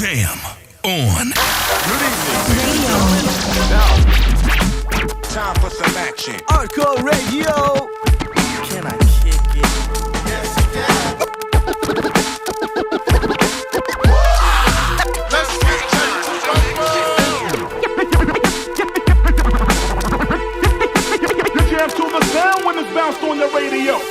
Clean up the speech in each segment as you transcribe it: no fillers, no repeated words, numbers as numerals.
Jam on. Good evening, now, time for some action. Artcore Radio. Can I kick it? Yes, you can. Let's get you jam to the sound when it's bounced on the radio.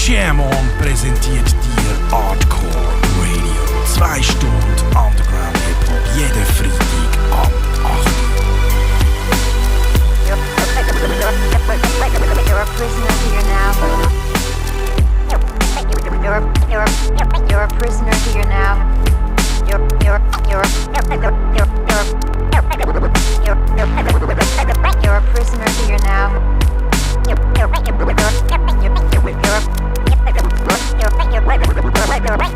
Jam on präsentiert dir Artcore Radio. 2 Stunden Underground Hip-Hop, jeden Freitag ab 8. You're a prisoner here now. You're a prisoner here now. You're a prisoner here now.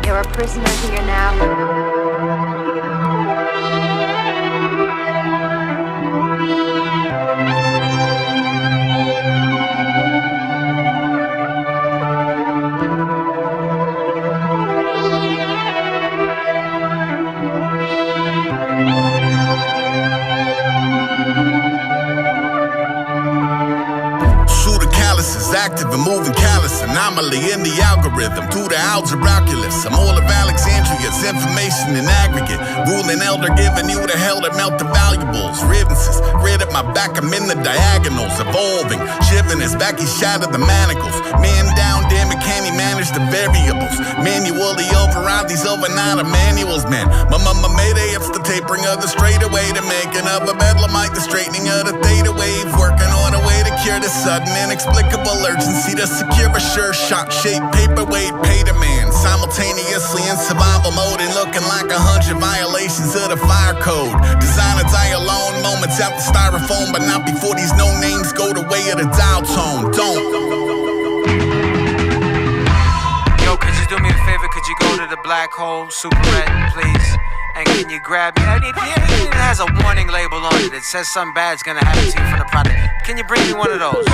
You're a prisoner here now. Active and moving callous, anomaly in the algorithm. Through the algebraiculus, I'm all of Alexandria's information in aggregate. Ruling elder, giving you the hell that melt the valuables. Riddances, grid at my back, I'm in the diagonals. Evolving, shivering as back, he shattered the manacles. Man down, damn it, can he manage the variables? Manually override these overnight manuals, man. My mama made a it's the tapering of the straightaway, the making of a bedlamite, the straightening of the theta wave. Working on a way to cure the sudden inexplicable urgency to secure a sure shot shape paperweight pay demand simultaneously in survival mode and looking like 100 violations of the fire code. Design to die alone moments after styrofoam, but not before these no names go the way of the dial tone. Don't. Yo, could you do me a favor? Could you go to the black hole, super red, please? And can you grab me? It has a warning label on it. It says something bad's gonna happen to you from the product. Can you bring me one of those?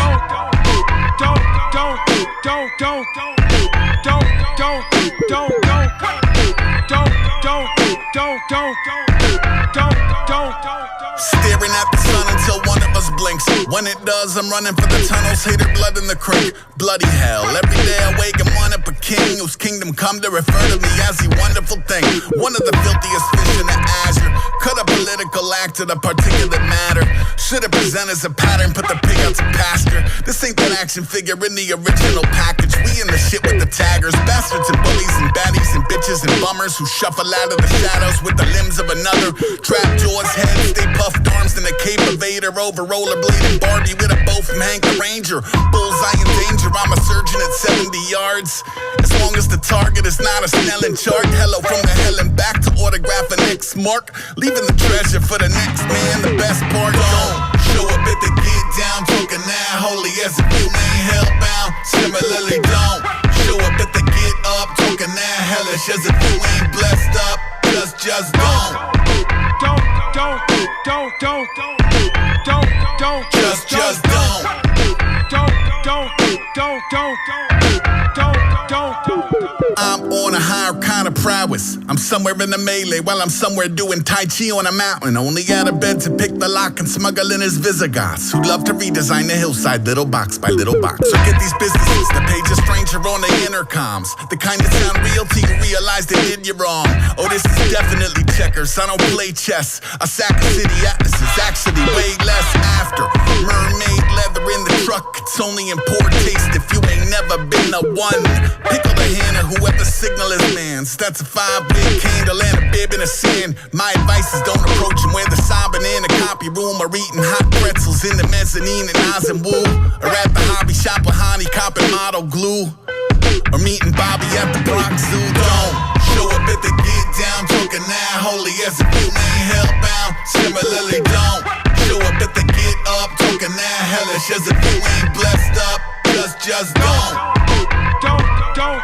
Staring at the sun until one of us blinks. When it does, I'm running for the tunnels, hated blood in the creek. Bloody hell. Every day I wake and one up a king whose kingdom come to refer to me as the wonderful thing. One of the filthiest fish in the azure. Cut a political act to the particulate matter. Should've presented as a pattern, put the pig out to pasture. This ain't that action figure in the original package. We in the shit with the taggers. Bastards and bullies and baddies and bitches and bummers who shuffle out of the shadows with the limbs of another. Trap jaws, heads, they puffed arms in a cape evader. Over rollerblading Barbie with a bow from Hank the Ranger. Bullseye in danger, I'm a surgeon at 70 yards. As long as the target is not a Snellen chart. Hello from the hell and back to autograph an X mark. Leaving the treasure for the next man. The best part, don't show up at the get down. Talking that holy as if you ain't hellbound. Similarly, don't show up at the get up. Talking that hellish as if you ain't blessed up. Just don't. Just I'm on a higher kind of prowess. I'm somewhere in the melee while I'm somewhere doing Tai Chi on a mountain. Only out of bed to pick the lock and smuggle in his Visigoths who love to redesign the hillside little box by little box. So get these businesses to page a stranger on the intercoms. The kind that sound real till you realize they did you wrong. Oh, this is definitely checkers. I don't play chess. A sack of city atlas is actually way less after. Mermaid leather in the truck. It's only in poor taste if you ain't never been a one. Pickle the hand of whoever signal is man's. That's a 5-big candle and a bib in the sand. My advice is don't approach him where the sobbing in the copy room or eating hot pretzels in the mezzanine in Oz and Woo. Or at the hobby shop with Honey copping model glue. Or meeting Bobby at the Bronx Zoo. Don't show up at the get down talking that holy as if you ain't hellbound. Similarly, don't show up at the get up talking that hellish as if you ain't blessed up. Just don't. Just don't.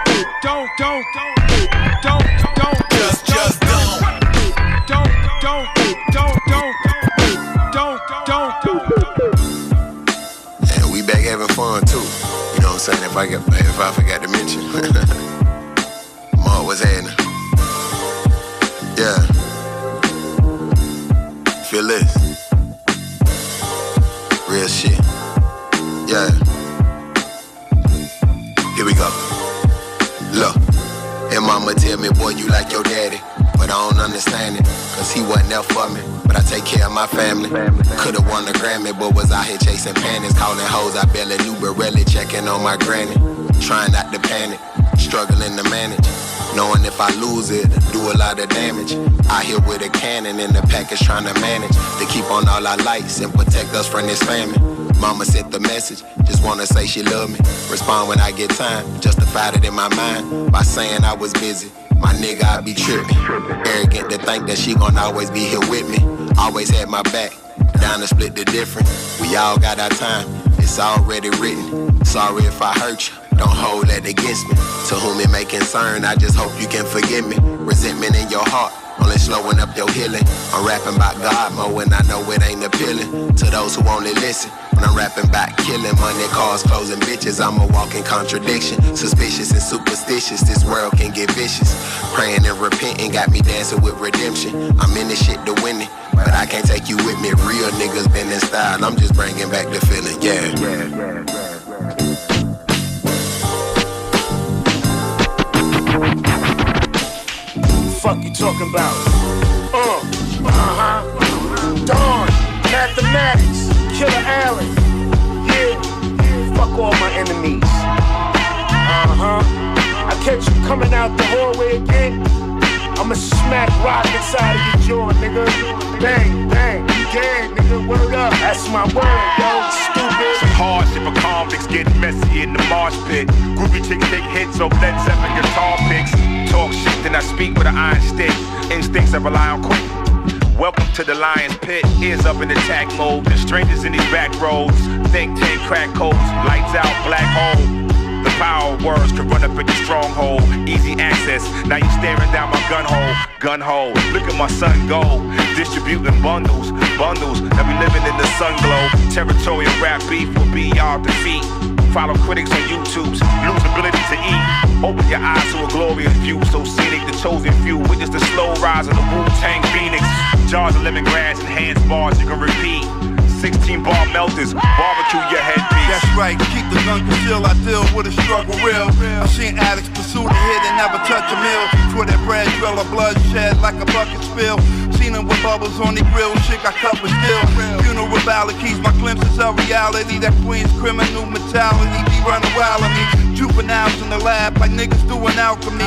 And we back having fun too. You know what I'm saying? If I forgot to mention. Look, and mama tell me, boy, you like your daddy. But I don't understand it, cause he wasn't there for me. But I take care of my family. Could've won a Grammy, but was out here chasing panties. Calling hoes I barely knew, but really checking on my granny. Trying not to panic, struggling to manage. Knowing if I lose it, do a lot of damage. Out here with a cannon in the package trying to manage. To keep on all our lights and protect us from this famine. Mama sent the message, just wanna say she love me. Respond when I get time, justified it in my mind by saying I was busy. My nigga, I be trippin'. Arrogant to think that she gon' always be here with me. Always had my back, down to split the difference. We all got our time, it's already written. Sorry if I hurt you, don't hold that against me. To whom it may concern, I just hope you can forgive me. Resentment in your heart, only slowing up your healing. I'm rapping about God more when I know it ain't appealing. To those who only listen, when I'm rapping about killing, money, cars, clothes, and bitches, I'm a walking contradiction. Suspicious and superstitious, this world can get vicious. Praying and repenting got me dancing with redemption. I'm in this shit to win it, but I can't take you with me. Real niggas been in style, I'm just bringing back the feeling, yeah. Fuck you talking about? Dawn, mathematics, Killer Allen. Yeah, fuck all my enemies. I catch you coming out the hallway again. I'ma smack rock inside of your jaw, nigga. Bang, bang, you dead, nigga. Word up, that's my word, yo. Stupid. Some hardship for convicts getting messy in the marsh pit. Groupie chicks take hits over Led Zeppelin guitar picks. Talk shit, then I speak with an iron stick. Instincts I rely on quick. Welcome to the lion's pit. Ears up in attack mode. The strangers in these back roads. Think tank crack codes. Lights out, black hole. The power of words could run up in your stronghold. Easy access. Now you're staring down my gun hole. Gun hole. Look at my son go. Distributing bundles. Bundles. Now we living in the sun glow. Territorial rap beef will be our defeat. Follow critics on YouTube's lose ability to eat. Open your eyes to a glorious view, so scenic, the chosen few. Witness the slow rise of the Wu-Tang Phoenix. Jars of lemongrass and hands bars you can repeat. 16 bar melters, barbecue your headpiece. That's right, keep the gun concealed, I deal with a struggle real. I seen addicts pursue the hit and never touch a meal. For that bread drill of bloodshed like a bucket spill. Seen them with bubbles on the grill, shit I cut with steel. Funeral ballad keys, my glimpses of reality. That Queen's criminal mentality be running wild on me. Juveniles in the lab like niggas doing alchemy.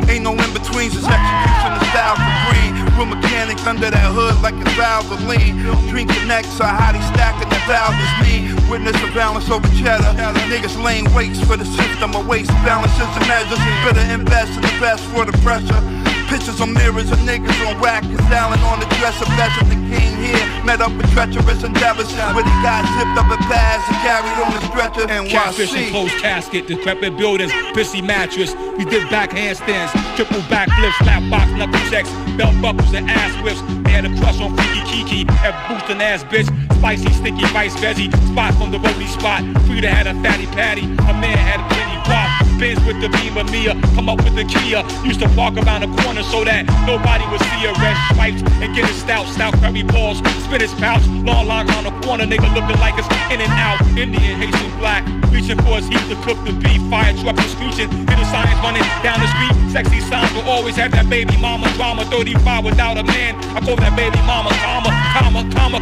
Ain't no in-betweens, it's execution of style for green. Real mechanics under that hood like it's Valvoline. Drink connects, so how they stacking the valve is me. Witness a balance over cheddar. Niggas laying weights for the system of waste. Balances and measures. Better invest in the best for the pressure. Pictures on mirrors of niggas on rack. Allen on the dresser, better the king here. Met up with treacherous endeavors. Where he got zipped up and passed and carried on the stretcher. Catfish and closed casket, decrepit buildings, pissy mattress. We did back handstands, triple backflips, slap box, knuckle checks, belt buckles and ass whips. They had a crush on Freaky Kiki, that boostin' ass bitch. Spicy, sticky, vice veggie, spot from the roadie spot. Frida had a fatty patty, a man had a penny pop. Benz with the Beamer Mia, come up with the Kia. Used to walk around the corner so that nobody would see her. Red stripes and get a stout curry balls, spin his pouch, long line on the corner, nigga looking like it's in and out. Indian, Haitian, black, reaching for his heat to cook the beef. Fire truck and screeching, hit the signs running down the street. Sexy signs will always have that baby mama drama. 35 without a man, I call that baby mama comma,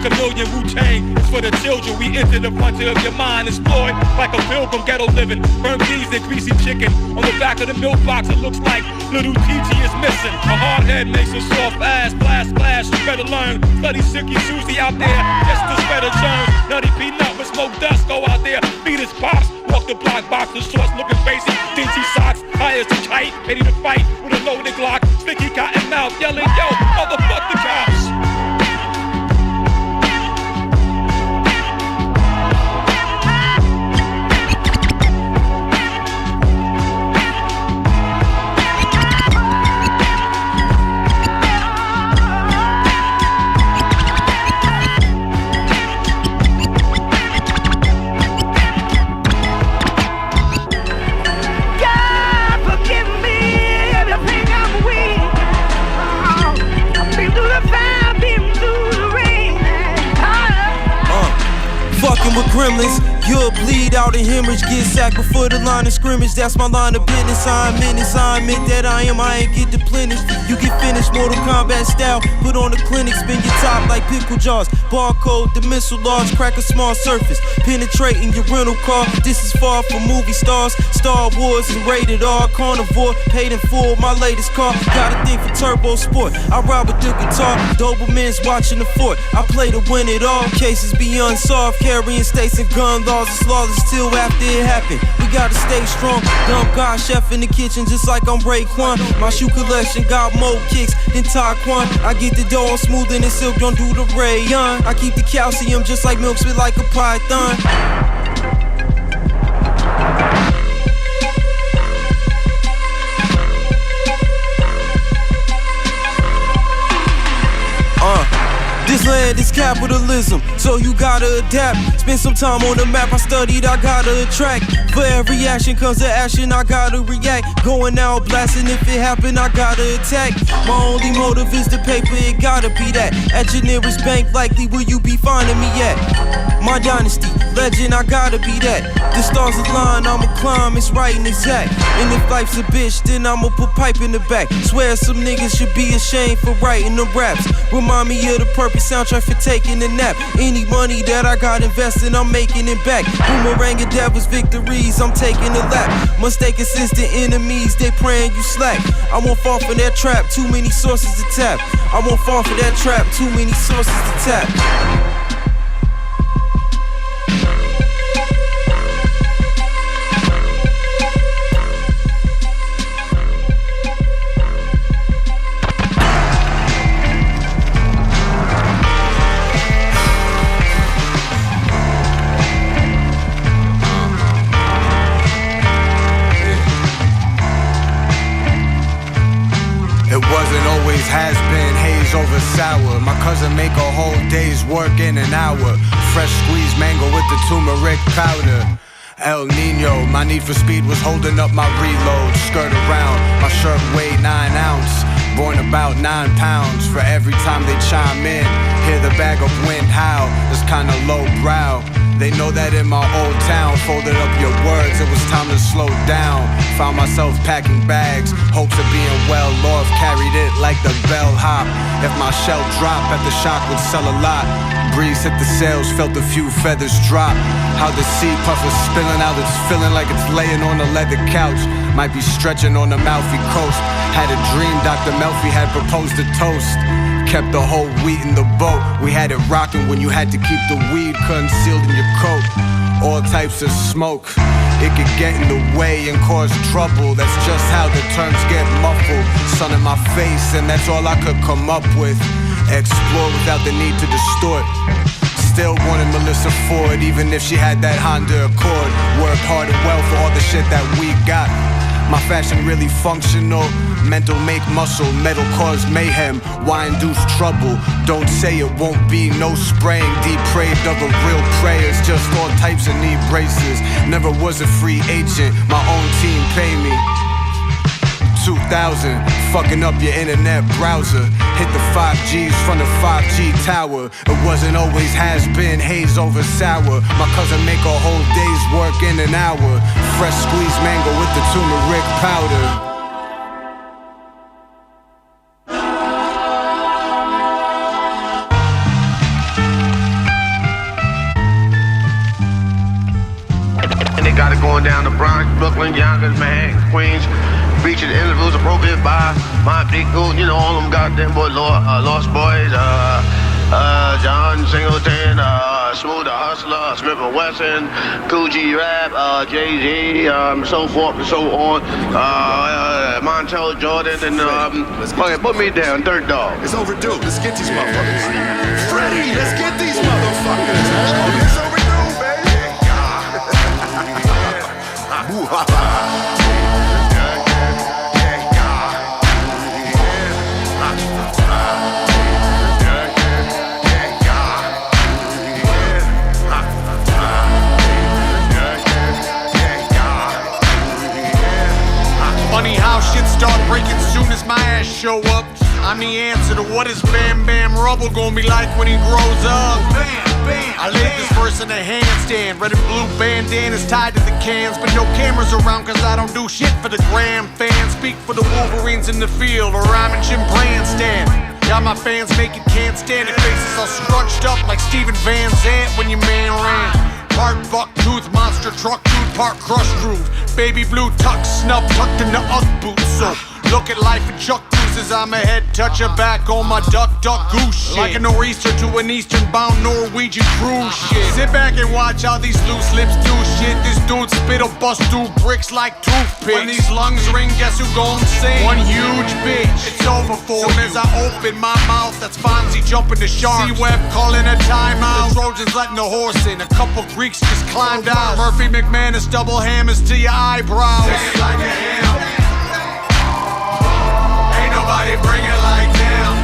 chameleon Wu-Tang. It's for the children, we enter the frontier of your mind. Explored like a pilgrim, ghetto living. Burnt peas and greasy chicken. On the back of the milk box, it looks like little TT is missing. A hard head makes a soft ass, splash, you better learn. Study Silky Susie out there, just to spread a germ. Nutty peanut with smoke dust, go out there, beat his pops. Walk the block, boxer shorts, looking basic, dingy socks, high as a kite, ready to fight with a loaded Glock, sticky cotton mouth, yelling, yo, motherfuck the cops. With gremlins, You'll bleed out and hemorrhage, get sacked before the line of scrimmage. That's my line of business. I admit that I ain't get deplenished. You get finished, Mortal Kombat style. Put on the clinic, spin your top like pickle jars. Barcode, the missile large, crack a small surface. Penetrating your rental car. This is far from movie stars. Star Wars and rated R. Carnivore, paid in full, my latest car. Got a thing for turbo sport. I ride with the guitar. Doberman's watching the fort. I play to win it all. Cases be unsolved. Carrying states and gun laws. It's lawless till after it happened. We gotta stay strong. Dumb God chef in the kitchen just like I'm Raekwon. My shoe collection got more kicks than Taekwon. I get the dough on smoother than silk, don't do the rayon. I keep the calcium just like milk, spit like a python. This land is capitalism, so you gotta adapt. Spend some time on the map, I studied, I gotta attract. For every action comes an action, I gotta react. Going out blasting, if it happen, I gotta attack. My only motive is the paper, it gotta be that. At your nearest bank, likely will you be finding me at? My dynasty, legend, I gotta be that. The stars align, I'ma climb, it's right and exact. And if life's a bitch, then I'ma put pipe in the back. Swear some niggas should be ashamed for writing the raps. Remind me of the purpose soundtrack for taking a nap. Any money that I got invested, I'm making it back. Boomerang and devils victories, I'm taking a lap. Mistake assistant enemies, they praying you slack. I won't fall for that trap, too many sources to tap. I won't fall for that trap, too many sources to tap. Has been haze over sour. My cousin make a whole day's work in an hour. Fresh squeezed mango with the turmeric powder. El Nino, my need for speed was holding up my reload. Skirt around, my shirt weighed 9 ounce. Born about 9 pounds. For every time they chime in, hear the bag of wind howl. It's kinda low brow. They know that in my old town, folded up your words, it was time to slow down. Found myself packing bags, hopes of being well off, carried it like the bellhop. If my shell dropped, bet the shock would sell a lot. Breeze hit the sails, felt a few feathers drop. How the sea puff is spilling out, it's feeling like it's laying on a leather couch. Might be stretching on the Malfi coast. Had a dream Dr. Melfi had proposed a toast. Kept the whole wheat in the boat. We had it rocking when you had to keep the weed concealed in your coat. All types of smoke, it could get in the way and cause trouble. That's just how the terms get muffled. Sun in my face and that's all I could come up with. Explore without the need to distort. Still wanted Melissa Ford, even if she had that Honda Accord. Worked hard and well for all the shit that we got. My fashion really functional. Mental make muscle, metal cause mayhem. Why induce trouble? Don't say it won't be no spraying. Depraved of a real prayers, just all types of knee braces. Never was a free agent, my own team pay me. 2000, fucking up your internet browser. Hit the 5Gs from the 5G tower. It wasn't always has been haze over sour. My cousin make a whole day's work in an hour. Fresh squeezed mango with the turmeric powder. Got it going down to Bronx, Brooklyn, Yonkers, Manhattan, Queens. Featured interviews appropriate by my big dude, you know, all them goddamn boys, Lost Boys, John Singleton, Smooth the Hustler, Smith & Wesson, Kool Rap, Jay-Z, so forth and so on. Montel Jordan, and okay, put me down, Third Dog. It's overdue. Let's get these motherfuckers. Freddie, let's get these motherfuckers. It's overdue, baby. Funny how how shit start breaking soon as my ass show up. I'm the answer to what is Bam Bam Rubble gonna be like when he grows up. Bam, bam, I laid this verse in a handstand. Red and blue bandanas tied to the cans, but no cameras around cause I don't do shit for the gram fans. Speak for the Wolverines in the field, or I'm in Jim Grandstand. Got my fans making can't stand it, faces all scrunched up like Steven Van Zandt when your man ran. Part buck tooth, monster truck dude, part crush groove. Baby blue tuck, snub tucked in the Ugg boots. So look at life in chuck bruises. I'm a head toucher back on my duck goose shit. Like a nor'easter to an eastern bound Norwegian cruise shit. Sit back and watch how these loose lips do shit. This dude spit'll bust through bricks like toothpicks. When these lungs ring, guess who gon' sing? One huge bitch. It's over for me as I open my mouth. That's Fonzie jumping the shark. C-Web calling a timeout. The Trojans letting the horse in. A couple Greeks just climbed out. Murphy McManus double hammers to your eyebrows. Take it like a ham. Ain't nobody bring it like them.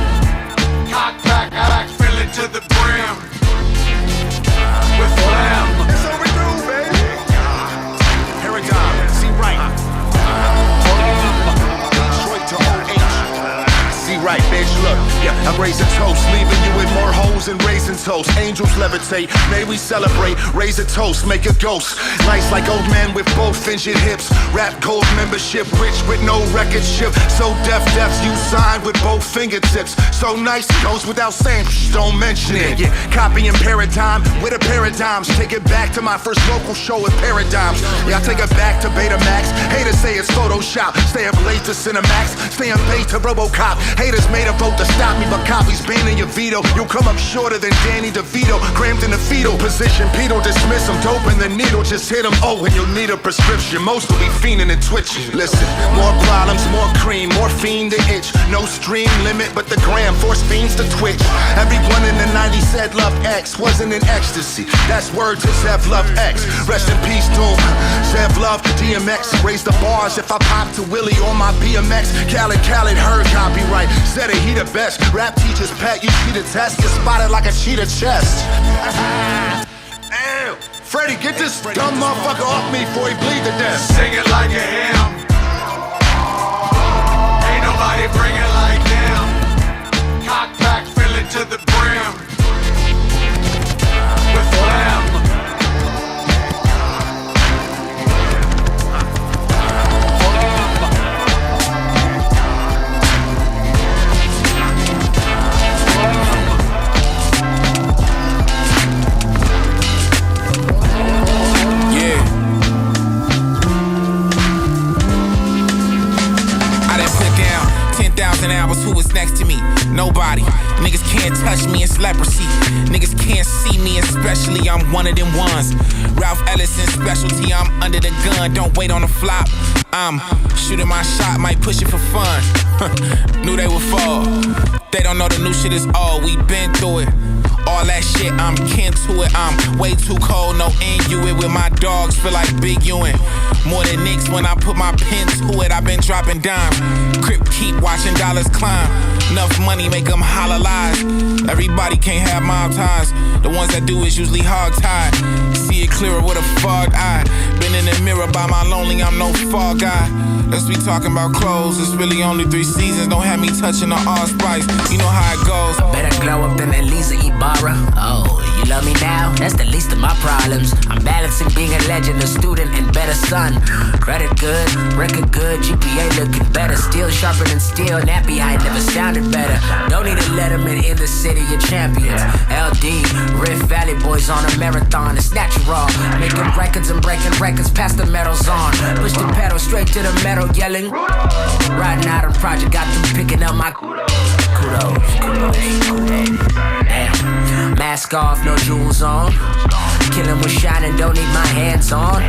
Cock back, I fill it to the brim. With Phlegm. It's overdue, baby. Paradigm, see right. Detroit to OH. See right, bitch, look. Yeah, I'm raising toast, leaving you with more hoes and raising toast. Angels levitate, may we celebrate. Raise a toast, make a ghost. Nice like old man with both injured hips. Rap gold membership, rich with no record ship. So deafs you signed with both fingertips. So nice it goes without saying, don't mention it. Yeah, copying paradigm with a paradigms. Take it back to my first local show with paradigms. Yeah, I take it back to Betamax. Haters say it's Photoshop. Stay up late to Cinemax. Stay up late to RoboCop. Haters made a vote to stop me, but copies banning your veto. You'll come up shorter than Danny DeVito. Crammed in the fetal position. Pete will dismiss him. Dope in the needle, just hit him. Oh, and you'll need a prescription. Most will be fiending and twitching. Listen, more problems, more cream, more fiend to itch. No stream limit, but the gram force fiends to twitch. Everyone in the 90s said Love X wasn't in ecstasy. That's word to Zev Love X. Rest in peace, Doom. Zev Love DMX. Raise the bars if I pop to Willie on my BMX. Khaled heard copyright. Said it, he the best. Rap teachers pat you see the test. Get spotted like a cheetah chest. Damn. Freddie, get this dumb motherfucker off me before he bleed to death. Sing it like a hymn. Ain't nobody bring it like them. Cock back, fill it to the brim. With Phlegm. Hours, who was next to me? Nobody. Niggas can't touch me, it's leprosy. Niggas can't see me, especially I'm one of them ones. Ralph Ellison specialty, I'm under the gun. Don't wait on the flop. I'm shooting my shot, might push it for fun. Knew they would fall. They don't know the new shit is all. We been through it. All that shit, I'm kin to it. I'm way too cold, no Inuit. With my dogs, feel like Big Ewing. More than Knicks when I put my pen to it. I've been dropping dimes. Crip keep watching dollars climb. Enough money make them holler lies. Everybody can't have mob ties. The ones that do is usually hog tied. See it clearer with a fogged eye. Been in the mirror by my lonely, I'm no fall guy. Let's be talking about clothes. It's really only 3 seasons. Don't have me touching the allspice. You know how it goes. Better glow up than Elisa Ibarra. Oh, you love me now? That's the least of my problems. I'm balancing being a legend, a student, and better son. Credit good, record good, GPA looking better. Still sharper than steel, NappyHIGH never sounded better. Don't need a Letterman in the city of champions. LD, Rift Valley boys on a marathon. It's natural. Making records and breaking records, pass the medals on. Push the pedal straight to the metal, yelling. Riding out a project, got them picking up my kudos. Damn. Mask off, no jewels on. Killing with shining, don't need my hands on.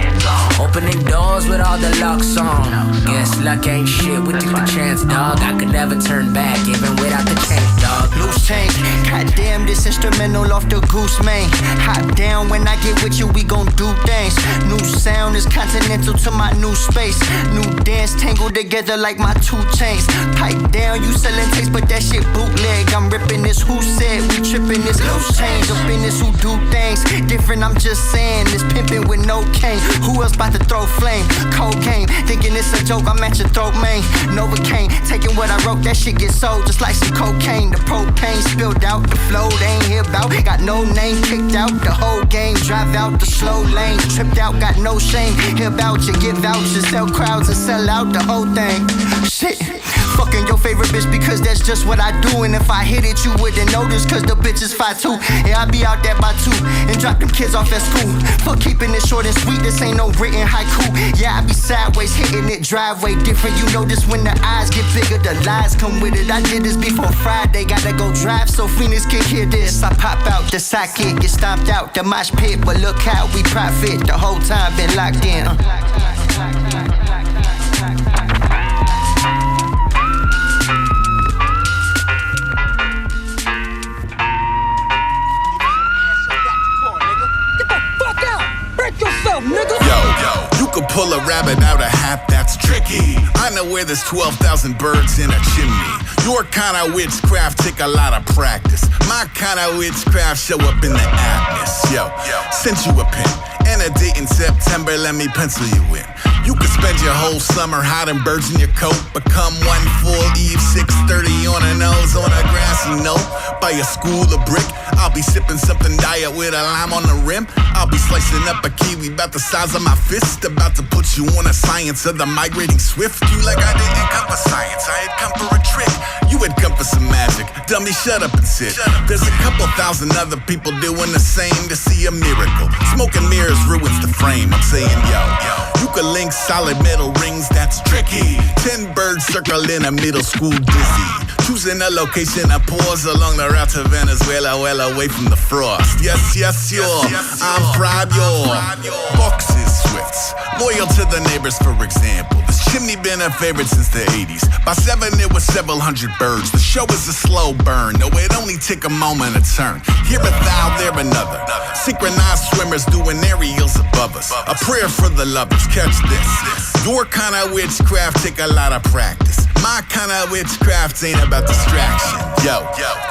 Opening doors with all the locks on. Guess luck ain't shit, we took the chance, dog. I could never turn back, even without the change, dog. Loose change, goddamn this instrumental off the goose main. Hop down when I get with you, we gon' do things. New sound is continental to my new space. New dance tangled together like my 2 chains. Pipe down, you selling taste, but that shit bootleg. I'm ripping this, who said we tripping this loose change. Up in this who do things different, I'm just saying. This pimping with no cane. Who else about to throw flame? Cocaine, thinking it's a joke, I'm at your throat, man. Novocaine, taking what I wrote, that shit gets sold just like some cocaine. The propane spilled out, the flow they ain't here about. Got no name, kicked out the whole game. Drive out the slow lane, tripped out, got no shame. Hear about you, get vouchers, sell crowds and sell out the whole thing. Shit, fucking your favorite bitch because that's just what I do. And if I hit it, you wouldn't notice cause the bitch is 5'2". Yeah, I be out there by 2 and drop them kids off at school. For keeping it short and sweet, this ain't no written haiku. Yeah, I be sideways, hitting it driveway different. You know this when the eyes get bigger, the lies come with it. I did this before Friday, gotta go drive so Phoenix can hear this. I pop out, the sidekick get stomped out, the mosh pit, but look how we profit. The whole time been locked in. Yo, you could pull a rabbit out a hat, that's tricky. I know where there's 12,000 birds in a chimney. Your kind of witchcraft take a lot of practice. My kind of witchcraft show up in the atmosphere. Yo, sent you a pin and a date in September, let me pencil you in. You could spend your whole summer hiding birds in your coat, but come one full eve, 6:30 on a nose on a grassy knoll by a school of brick. I'll be sipping something diet with a lime on the rim. I'll be slicing up a kiwi about the size of my fist, about to put you on a science of the migrating swift. You like I didn't come for science, I had come for a trick. You had come for some magic, dummy, shut up and sit. There's a couple thousand other people doing the same to see a miracle. Smoke and mirrors ruins the frame, I'm saying yo. You could link solid metal rings, that's tricky. 10 birds circle in a middle school dizzy. Choosing a location, a pause along the route to Venezuela, well away from the frost. Yes, yo, I'm proud, yo. Boxes, Swifts, loyal to the neighbors, for example. This chimney been a favorite since the 80s. By 7, it was several hundred birds. The show is a slow burn, no, it only take a moment to turn. Here a thou, there another. Synchronized swimmers doing aerials above us. A prayer for the lovers, catch this. Your kind of witchcraft take a lot of practice. My kind of witchcraft ain't about distraction. Yo,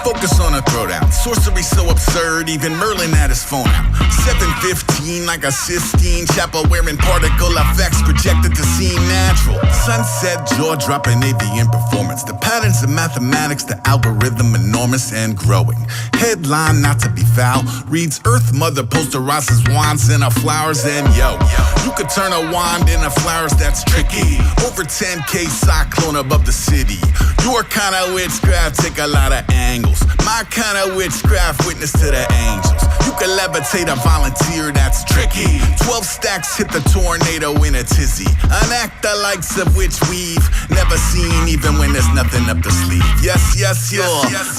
focus on a throwdown. Sorcery so absurd, even Merlin had his phone out. 7:15 like a Sistine Chapel wearing particle effects projected to seem natural. Sunset, jaw-dropping avian performance. The patterns of mathematics, the algorithm enormous and growing. Headline not to be foul reads Earth Mother posterizes wands in her flowers. And yo, you could turn a wand into flowers, that's tricky. Over 10K cyclone above the city. Your kind of witchcraft take a lot of angles. My kind of witchcraft witness to the angels. You can levitate a volunteer, that's tricky. 12 stacks hit the tornado in a tizzy. An act the likes of which we've never seen, even when there's nothing up the sleeve. Yes, yo,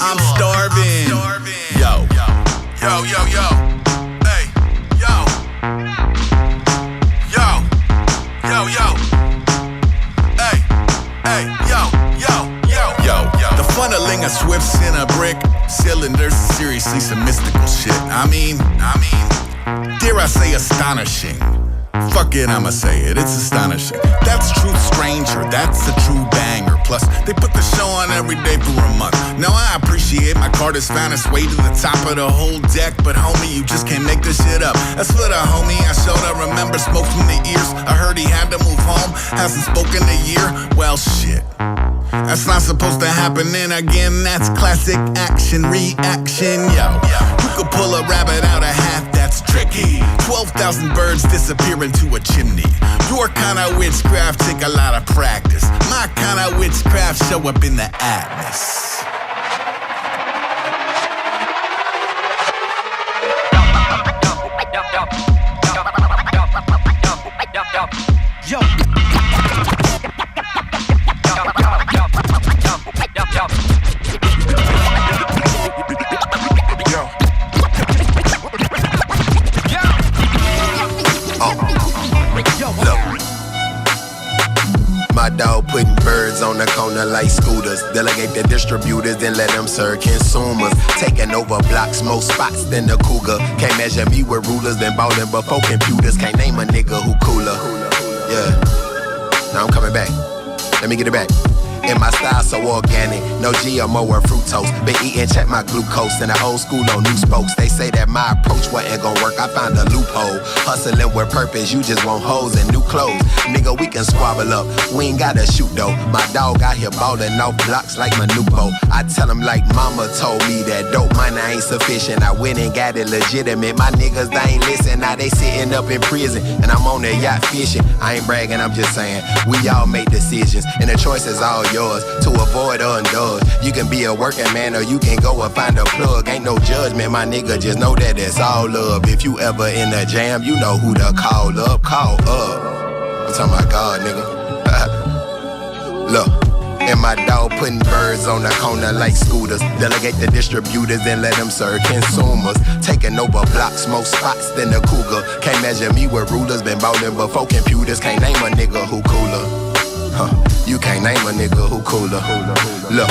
I'm starving. Yo. Hey, yo. Hey, yo. The funneling of swifts in a brick cylinders is seriously some mystical shit. I mean, dare I say astonishing. Fuck it, I'ma say it, it's astonishing. That's Truth Stranger, that's a true banger. Plus, they put the show on every day for a month. Now I appreciate my card has found its way to the top of the whole deck, but homie, you just can't make this shit up. That's for the homie I showed I remember smoke from the ears. I heard he had to move home, hasn't spoken a year. Well, shit. That's not supposed to happen, and again, that's classic action reaction, yo. You could pull a rabbit out a hat, that's tricky. 12,000 birds disappear into a chimney. Your kind of witchcraft take a lot of practice. My kind of witchcraft show up in the atmosphere. Yo. My dog putting birds on the corner like scooters. Delegate the distributors, then let them serve consumers. Taking over blocks, more spots than the cougar. Can't measure me with rulers, been ballin' before computers. Can't name a nigga who cooler. Yeah, now I'm coming back. Let me get it back. And my style so organic, no GMO or fructose. Been eating, check my glucose. In the old school, no new spokes. They say that my approach wasn't gon' work. I found a loophole. Hustling with purpose, you just want hoes and new clothes. Nigga, we can squabble up. We ain't gotta shoot though. My dog out here ballin' off blocks like my Nupo. I tell him like mama told me that dope money ain't sufficient. I went and got it legitimate. My niggas, they ain't listen. Now they sitting up in prison. And I'm on the yacht fishing. I ain't bragging, I'm just saying. We all make decisions. And the choice is all yours. To avoid or indulge. You can be a working man or you can go and find a plug. Ain't no judgment, my nigga. Just know that it's all love. If you ever in a jam, you know who to call up. Call up. I'm talking about God, nigga. Look. And my dog putting birds on the corner like scooters. Delegate the distributors and let them serve consumers. Taking over blocks, more spots than the cougar. Can't measure me with rulers. Been ballin' before computers. Can't name a nigga who cooler. You can't name a nigga who cooler. Look,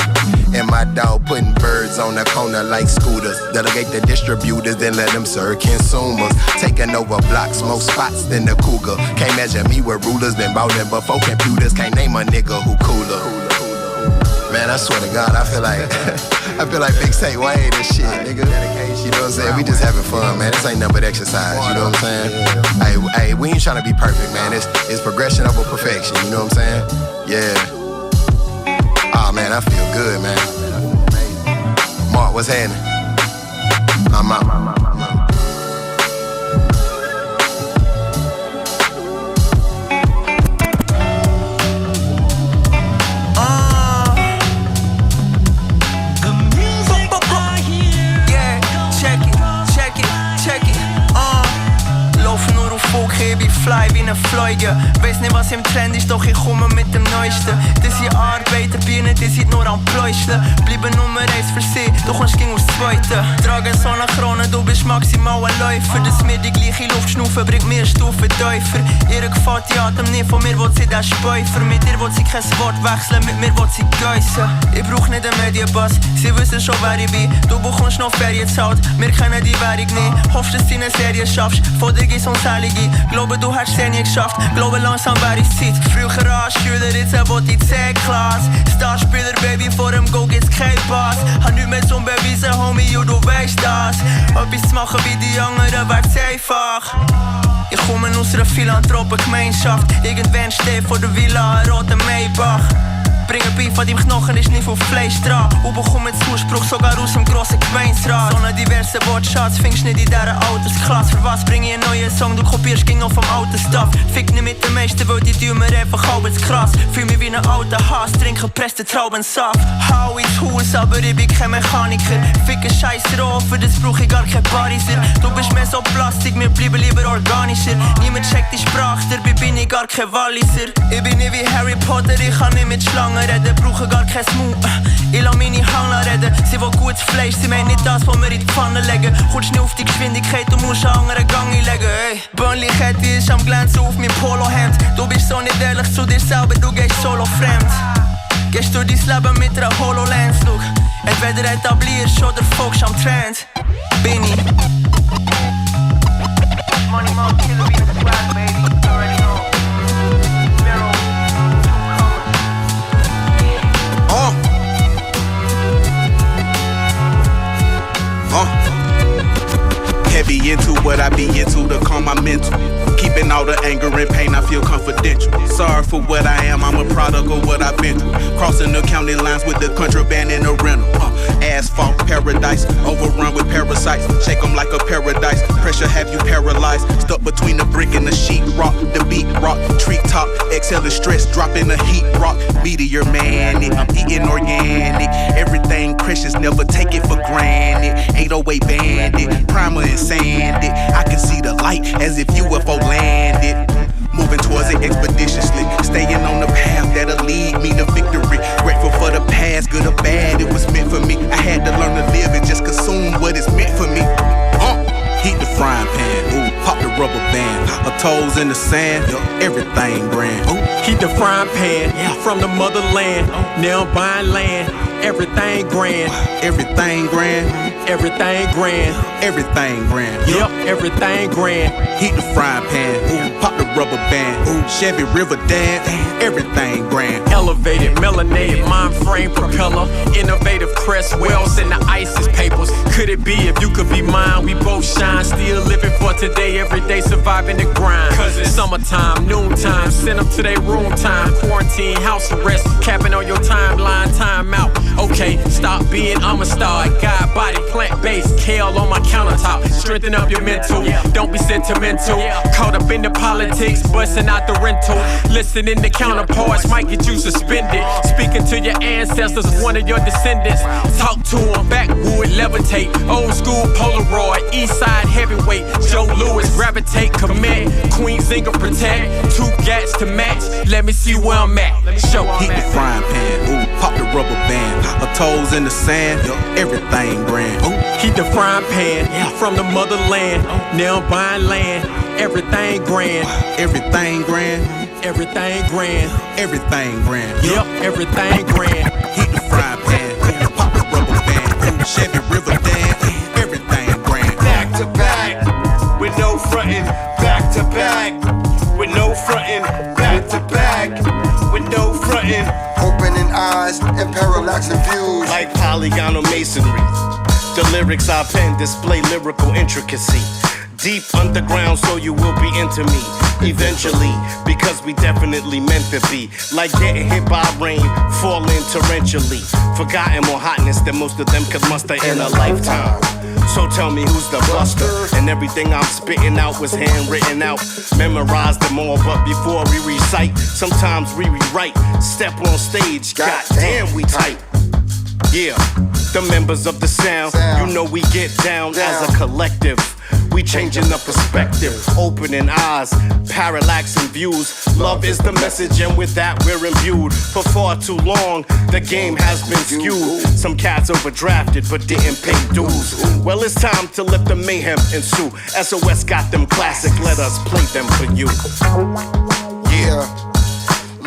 and my dog putting birds on the corner like scooters. Delegate the distributors, then let them serve consumers. Taking over blocks, more spots than the cougar. Can't measure me with rulers. Been ballin' before computers. Can't name a nigga who cooler. Man, I swear to God, I feel like Big Say Wayne and shit, nigga. You know what I'm saying? We just having fun, man. This ain't nothing but exercise, you know what I'm saying? Hey, we ain't trying to be perfect, man. It's progression over perfection, you know what I'm saying? Yeah. Oh man, I feel good, man. Mark, what's happening? I'm out. Fly wie eine Fliege. Weiß nicht was im Trend ist, doch ich komme mit dem Neuesten. Das hier Arbeiter, Bienen, die sind nur am Pläuscheln. Bleiben Nummer 1 für sie, du kommst ging aufs Zweite. Trage so eine Krone, du bist maximal ein Läufer. Dass mir die gleiche Luft schnaufen, bringt mir Stufen tiefer. Ihr gefällt die Atem nicht, von mir will sie den Späufer. Mit dir will sie kein Wort wechseln, mit mir will sie geissen. Ich brauch nicht einen Medienpass, sie wissen schon wer ich bin. Du bekommst noch Ferienzeit, wir kennen die Währung nicht. Hoffst, dass du eine Serie schaffst, von dir gibt's uns Heilige. Glaube, du hast es nie geschafft, glaube langsam wäre es Zeit. Früher Schüler, jetzt will ich C-Klasse. Starspieler, Baby, vor dem Go gibt's kein Pass. Hab nicht mehr zum Beweisen, Homie, du weißt das. Etwas zu machen wie die anderen wär's einfach. Ich komme aus einer Philanthropen-Gemeinschaft. Irgendwann steht vor der Villa ein roter Maybach. Bring ein Beef an deinem Knochen, ist nicht auf Fleisch dran. Und bekomme Zuspruch sogar aus dem grossen Gemeinsrat. So einen diversen Wortschatz findest nicht in dieser Altersklasse. Für was bring ich einen neuen Song, du kopierst ging noch vom alten Stuff. Fick nicht mit den meisten, weil die tun mir einfach halbwegs krass. Fühl mich wie ein alter Hass, trinke presste Traubensaft. Hau ins Haus, aber ich bin kein Mechaniker. Fick ein scheiß Rohr, für das brauch ich gar kein Pariser. Du bist mehr so Plastik, wir bleiben lieber organischer. Niemand checkt die Sprache, dabei bin ich gar kein Walliser. Ich bin nicht wie Harry Potter, ich kann nicht mit Schlangen reden, brauchen gar kein Mund. Ich lass meine Hangler reden, sie will gutes Fleisch, sie meint nicht das, was wir in die Pfanne legen. Kommst nicht auf die Geschwindigkeit, du musst einen anderen Gang einlegen. Ey, Bönnli-Kette ist am Glänzen auf meinem Polohemd. Du bist so nicht ehrlich zu dir selber, du gehst solo fremd. Gehst du dein Leben mit einer HoloLens, look. Entweder etablierst oder folgst am Trend. Bin ich. Money, more killer, be the swag, baby. You already know. Heavy into what I be into to calm my mental. Keeping all the anger and pain, I feel confidential. Sorry for what I am, I'm a product of what I've been through. Crossing the county lines with the contraband and the rental. Asphalt paradise, overrun with parasites. Shake them like a paradise, pressure have you paralyzed. Stuck between the brick and the sheet rock. The beat rock, tree top, exhaling stress, dropping the heat rock. Meteor manic, I'm eating organic. Everything precious, never take it for granted. 808 bandit, primer and sand it. I can see the light as if UFO landed. Moving towards it expeditiously, staying on the path that'll lead me to victory. Grateful for the past, good or bad, it was meant for me. I had to learn to live and just consume what is meant for me. Heat the frying pan, ooh, pop the rubber band. Her toes in the sand, everything grand. Ooh. Heat the frying pan, from the motherland. Now I'm buying land, everything grand. Everything grand. Everything grand. Everything grand. Yep, everything grand. Heat the frying pan. Ooh. Pop the rubber band. Ooh. Chevy River Dan. Everything grand. Elevated, melanated, mind frame propeller. Innovative crest wells in the ISIS papers. Could it be if you could be mine? We both shine. Still living for today. Every day surviving the grind. Cause it's summertime, noontime. Send them to their room time. Quarantine, house arrest. Capping on your timeline. Time out. Okay, stop being I'm a star. God body, plant-based. Kale on my countertop. Strengthen up your mental. Don't be sentimental. Caught up in the politics. Busting out the rental. Listening to counterparts might get you suspended. Speaking to your ancestors, one of your descendants. Talk to them, backwood, levitate. Old school Polaroid, east side heavyweight. Joe Louis, gravitate, commit. Queen Zinger, protect. 2 gats to match. Let me see where I'm at. Show heat the frying pan. Ooh, pop the rubber band. Her toes in the sand. Everything grand. Ooh, heat the frying pan. From the motherland. Now I'm buying land. Everything grand. Everything grand. Everything grand. Everything grand. Yep, everything grand. Heat the frying pan. Pop the rubber band. Chevy River Dan. Everything grand. Back to back, with no frontin'. Back to back, with no frontin'. Back to back, with no frontin'. Opening eyes and parallaxing views. Like polygonal masonry. The lyrics I pen display lyrical intricacy. Deep underground, so you will be into me eventually, because we definitely meant to be. Like getting hit by rain, falling torrentially. Forgotten more hotness than most of them could muster in a lifetime. So tell me who's the buster? And everything I'm spitting out was handwritten out. Memorized them all, but before we recite, sometimes we rewrite. Step on stage, goddamn we tight. Yeah, the members of the sound, you know we get down as a collective. We changing the perspective, opening eyes, parallaxing views. Love is the message, and with that we're imbued. For far too long, the game has been skewed. Some cats overdrafted but didn't pay dues. Well, it's time to let the mayhem ensue. SOS got them classic, let us play them for you. Yeah,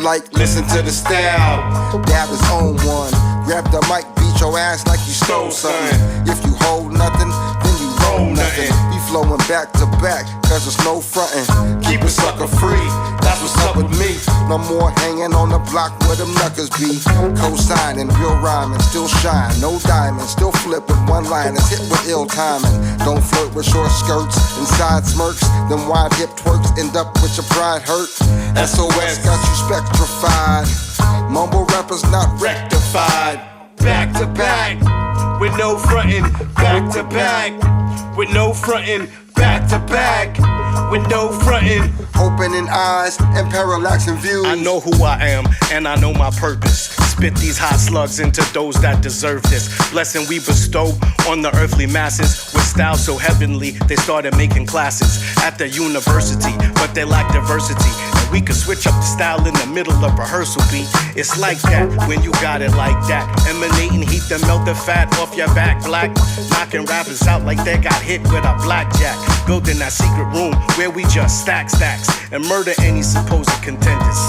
like listen to the style. Dab his own one. Grab the mic, beat your ass like you stole something. If you hold nothing, then you roll nothing. Be flowing back to back, cause there's no frontin'. Keep it sucker free, that's what's up with me. No more hanging on the block where them knuckers be. Co-signing, real rhyming, still shine. No diamond, still flip with one line. It's hit with ill timing. Don't flirt with short skirts and side smirks. Them wide hip twerks end up with your pride hurt. SOS got you spectrified. Mumble rappers not rectified. Back to back, with no frontin'. Back to back, with no frontin'. Back to back, with no frontin'. Opening eyes and parallaxing views. I know who I am and I know my purpose. Spit these hot slugs into those that deserve this. Blessing we bestow on the earthly masses. With style so heavenly, they started making classes at the university, but they lack diversity. We could switch up the style in the middle of rehearsal beat. It's like that when you got it like that. Emanating heat to melt the fat off your back. Black, knocking rappers out like they got hit with a blackjack. Building that secret room where we just stack stacks and murder any supposed contenders.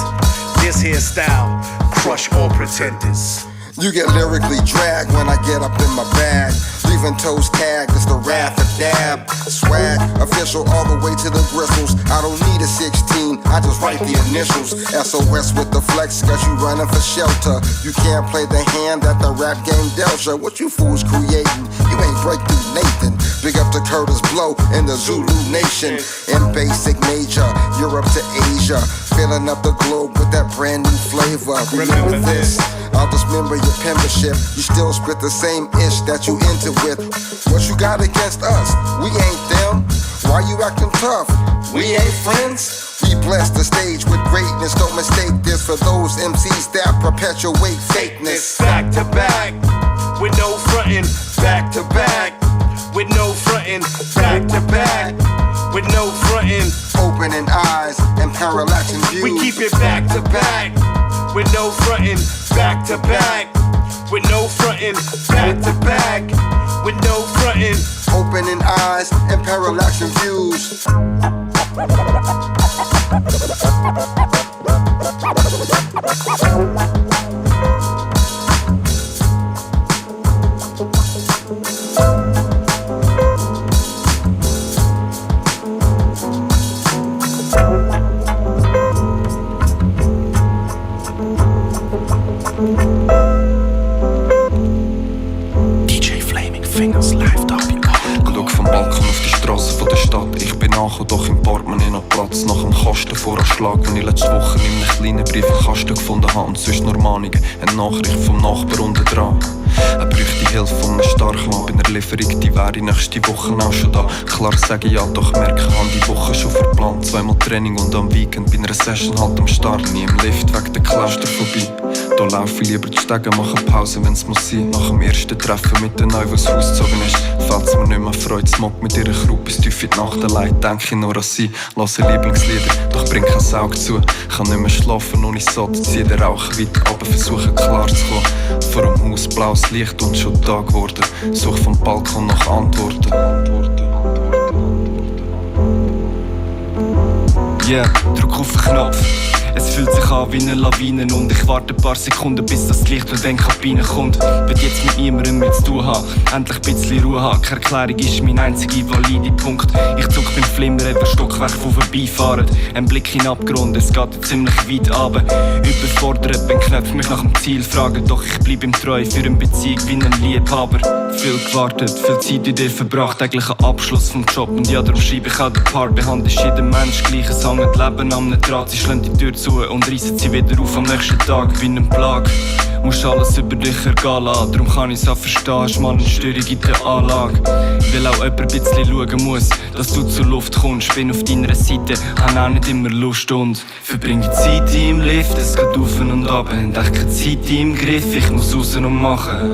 This here style, crush all pretenders. You get lyrically dragged when I get up in my bag. Leaving toes tagged, it's the wrath of dab. Swag, official all the way to the bristles. I don't need a 16, I just write the initials. SOS with the flex, got you running for shelter. You can't play the hand that the rap game dealt you. What you fools creating? You ain't breakthrough Nathan. Big up to Curtis Blow in the Zulu Nation. In basic major, Europe to Asia. Filling up the globe with that brand new flavor. Remember this, I'll dismember your membership. You still spit the same ish that you into with. What you got against us? We ain't them. Why you acting tough? We ain't friends. We bless the stage with greatness. Don't mistake this for those MCs that perpetuate fakeness. Back to back, with no frontin'. Back to back, with no frontin'. Back to back, with no frontin'. Opening eyes and parallaxing views. We keep it back to back, with no frontin'. Back to back, with no frontin'. Back to back, with no frontin'. Opening eyes and parallaxing views. DJ Flaming Fingaz live da. Schau vom Balkon auf die Straße von der Stadt. Ich bin angekommen, doch im Portemonnaie noch Platz. Nach dem Kostenvoranschlag, den ich letzte Woche in einem kleinen Brief im Kasten gefunden habe. Und sonst nur Mahnungen, eine Nachricht vom Nachbar unten dran. Er bräuchte Hilfe von einem starken Mann bei einer Lieferung, die wäre nächste Woche auch schon da. Klar sage ja, doch merke, habe die Woche schon verplant. Zweimal Training und am Weekend bei einer Session halt am Start. Nie im Lift wegen der Cluster vorbei. Da laufe ich lieber die Stege, mache Pause, wenn's muss sein. Nach dem ersten Treffen mit der Neu, was ausgezogen ist, fällt's mir nicht mehr Freude. Smoke mit ihrer Crew bis tief in die Nacht allein. Denke ich nur an sie, höre Lieblingslieder, doch bring kein Saug zu. Kann nicht mehr schlafen ohne Satt, zieh den Rauch weit, aber versuche klar zu kommen. Vor dem Haus blaues Licht und schon Tag geworden. Such vom Balkon nach Antworten. Yeah, drück auf den Knopf. Es fühlt sich an wie eine Lawine und ich warte ein paar Sekunden, bis das Licht durch den Kabine kommt. Will jetzt mit niemandem mehr zu tun haben, endlich ein bisschen Ruhe haben. Keine Erklärung ist mein einziger valide Punkt. Ich zuck beim Flimmern den Stockwerk von vorbeifahren. Ein Blick in den Abgrund, es geht ziemlich weit runter. Überfordert, wenn Knöpfe mich nach dem Ziel fragen, doch ich bleib ihm treu für eine Beziehung wie ein Liebhaber. Viel gewartet, viel Zeit in dir verbracht, eigentlich ein Abschluss vom Job. Und ja, darum schreibe ich auch den Paar. Behandelt jeder Mensch gleich, es hängt Leben am Draht. Sie schlagen die Tür zu und reissen sie wieder auf am nächsten Tag wie ein Plag. Musst alles über dich ergehen lassen, darum kann ich's auch verstehen, ist mal eine Störung in der Anlage. Weil auch jemand ein bisschen schauen muss, dass du zur Luft kommst. Bin auf deiner Seite, hab auch nicht immer Lust und verbring die Zeit im Lift, es geht auf und ab. Und echt keine Zeit im Griff, ich muss raus und machen.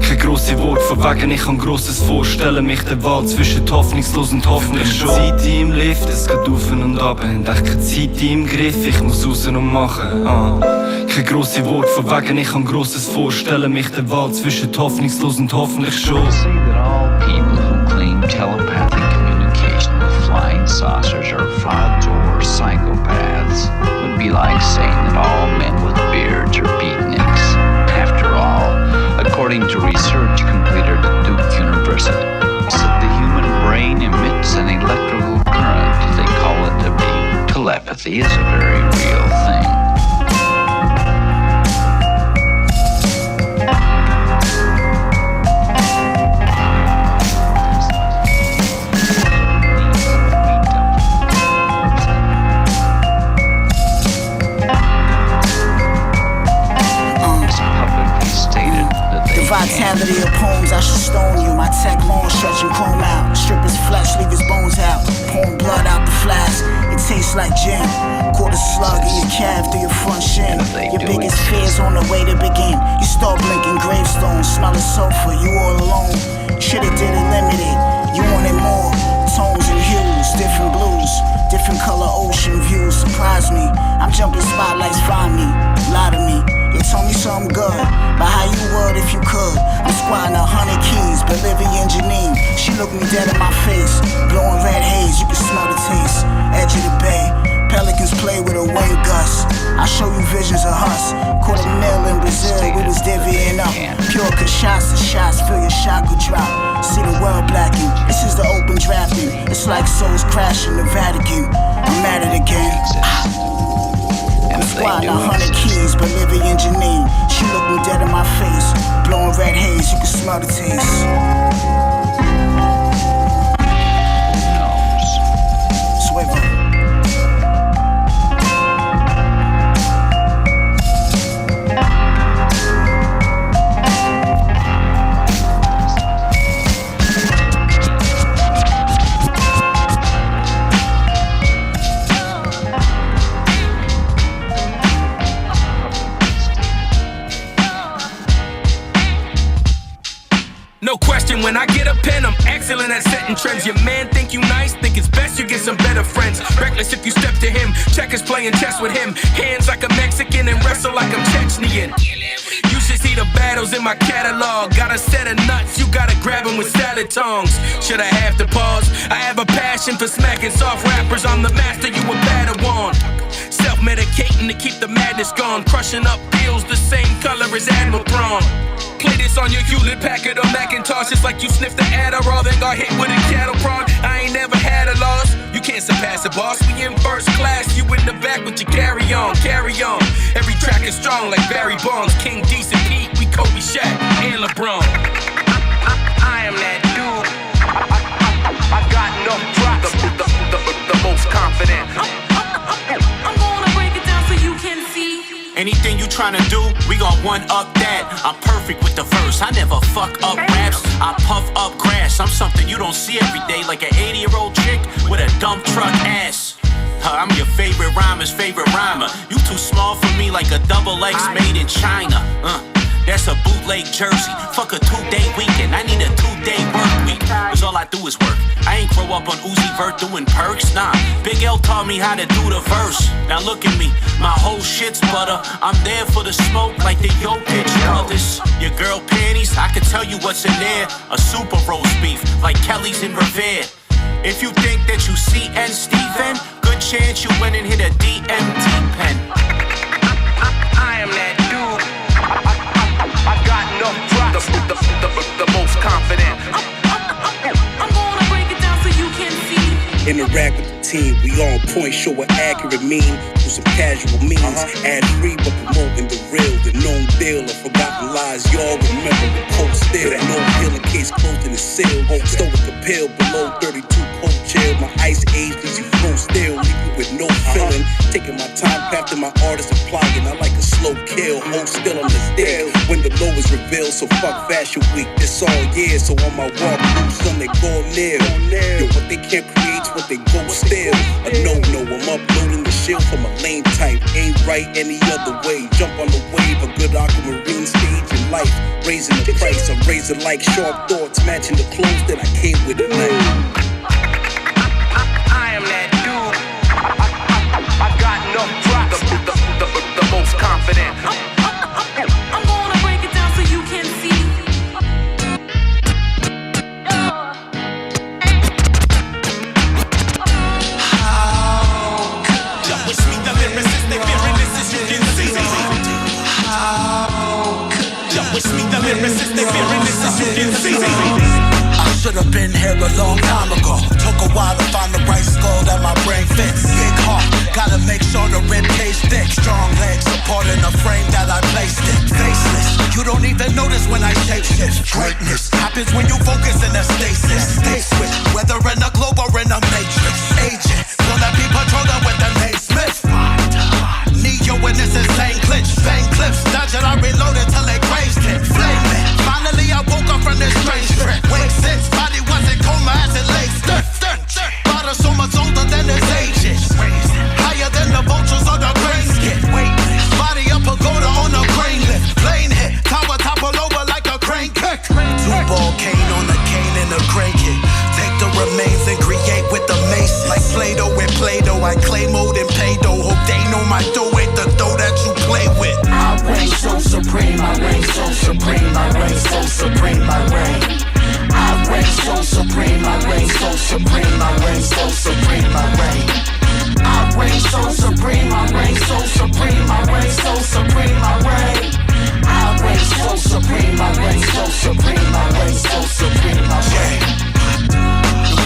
Kein grosses Wort von wegen, ich kann Grosses vorstellen. Mich der Wahl zwischen hoffnungslos und hoffentlich schon. Zeit im Lift, es geht auf und ab. Und echt keine Zeit im Griff, ich muss raus und machen. Kein grosses Wort von wegen, ich kann Grosses vorstellen. Mich der Wahl zwischen hoffnungslos und hoffentlich schon. Telepathic communication with flying saucers or fraudulent psychopaths would be like saying that all men with beards are beatniks. After all, according to research completed at Duke University, the human brain emits an electrical current. They call it a beam. Telepathy is a very real thing. Vitality of poems, I should stone you. My tech long stretch and chrome out. Strip his flesh, leave his bones out. Pouring blood out the flask, it tastes like gin. Quarter slug in your calf through your front shin. Your biggest fears on the way to begin. You start blinking gravestones, smell of sulfur, you all alone. Shoulda did it limited, you wanted more. Tones and hues, different blues. Different color ocean views, surprise me. I'm jumping spotlights, find me, lie to me. You told me something good, but how you would if you could. I'm squatting 100 keys, Bolivian Janine. She looked me dead in my face, blowing red haze, you can smell the taste. Edge of the bay, pelicans play with a wind gust. I show you visions of us. Caught a mill in Brazil, we was divvying up. Pure cause shots to shots, feel your chakra drop. See the world blacken, this is the open drafting. It's like souls crashing the Vatican. I'm at it again. I'm squatting 100 keys, Bolivian Janine. She looked me dead in my face, blowing red haze, you can smell the taste. Swivel. No question, when I get a pen, I'm excellent at setting trends. Your man think you nice, think it's best you get some better friends. Reckless if you step to him, checkers playing chess with him. Hands like a Mexican and wrestle like I'm Chechnyan. You should see the battles in my catalog. Got a set of nuts, you gotta grab them with salad tongs. Should I have to pause? I have a passion for smacking soft rappers. I'm the master, you a Padawan. Self-medicating to keep the madness gone. Crushing up pills the same color as Admiral Thrawn. Play this on your Hewlett Packard or Macintosh. It's like you sniffed the Adderall, then got hit with a cattle prod. I ain't never had a loss. You can't surpass it, boss. We in first class, you in the back with your carry on, carry on. Every track is strong like Barry Bonds, King Decent Pete, we Kobe, Shaq, and LeBron. I am that dude. I got no drops. The most confident. I'm gonna break it down so you can see. Anything you tryna do, we gon' one-up that. I'm perfect with the verse, I never fuck up raps. I puff up grass, I'm something you don't see every day. Like an 80-year-old chick with a dump truck ass. I'm your favorite rhymer's favorite rhymer. You too small for me like a double X made in China. That's a bootleg jersey. Fuck a 2-day weekend. I need a 2-day work week. Cause all I do is work. I ain't grow up on Uzi Vert doing perks. Nah, Big L taught me how to do the verse. Now look at me, my whole shit's butter. I'm there for the smoke like the Jokic brothers. Your girl panties, I can tell you what's in there. A super roast beef like Kelly's in Revere. If you think that you see N. Steven, good chance you went and hit a DMT pen. I am that dude. I got no drops. The most confident. I'm gonna break it down so you can see. Interact with the team, we on point, show an accurate mean through some casual means. Ad free but promoting the real, the known deal of forgotten lies. Y'all remember the cold still. No healing case closed in the seal. Stoic appeal below 32 cold chill. My ice age leaves you flow still, leaving with no feeling. Taking my time, crafting my artist and plugging. I like a slow kill, hold still on the stick. When the low is revealed, so fuck fashion week. This all year, so on my walk through some they go near. Yo, what they can't create's what they go still. A no-no, I'm uploading the shield from a lane type. Ain't right any other way. Jump on the wave, a good aquamarine stage in life. Raising the price, I'm raising like sharp thoughts, matching the clothes that I came with tonight. I am that dude. I got no drops. The most confident. I'm gonna break it down so you can see. Wish me the lyricist, they fearing this as you can see. Wish me the lyricist, they fearing this as you can see. I should've been here a long time ago. Took a while to find the right skull that my brain fits. Big heart, gotta make sure the rib cage thick. Strong legs supporting the frame that I placed in. Faceless, you don't even notice when I shape shift. Greatness happens when you focus in a stasis. Stay switch, whether in a globe or in a matrix. Agent, gonna be patrolling with the name Smith. Neo in this insane glitch. Bang clips, dodging, I reloaded till they grazed it. Flamin', finally I woke up from this strange trip. Wake since, body wasn't coma as it lay stir. Body so much older than his ages. Higher than the vultures on the grain skit. Body up a pagoda on a crane lift. Plane hit, tower topple over like a crane kick. Two-ball cane on the cane and a crane kick. Take the remains and create with the mace. Like Play-Doh with Play-Doh, I clay mode and pay dough. Hope they know my dough ain't the dough that you play with. I reign so supreme, I reign so supreme, I reign so supreme, I reign. I reign so supreme, I reign so supreme, I reign so supreme, I reign. I reign so supreme, I reign so supreme, I reign so supreme, I reign. I reign so supreme, I reign so supreme, I reign so supreme, I reign.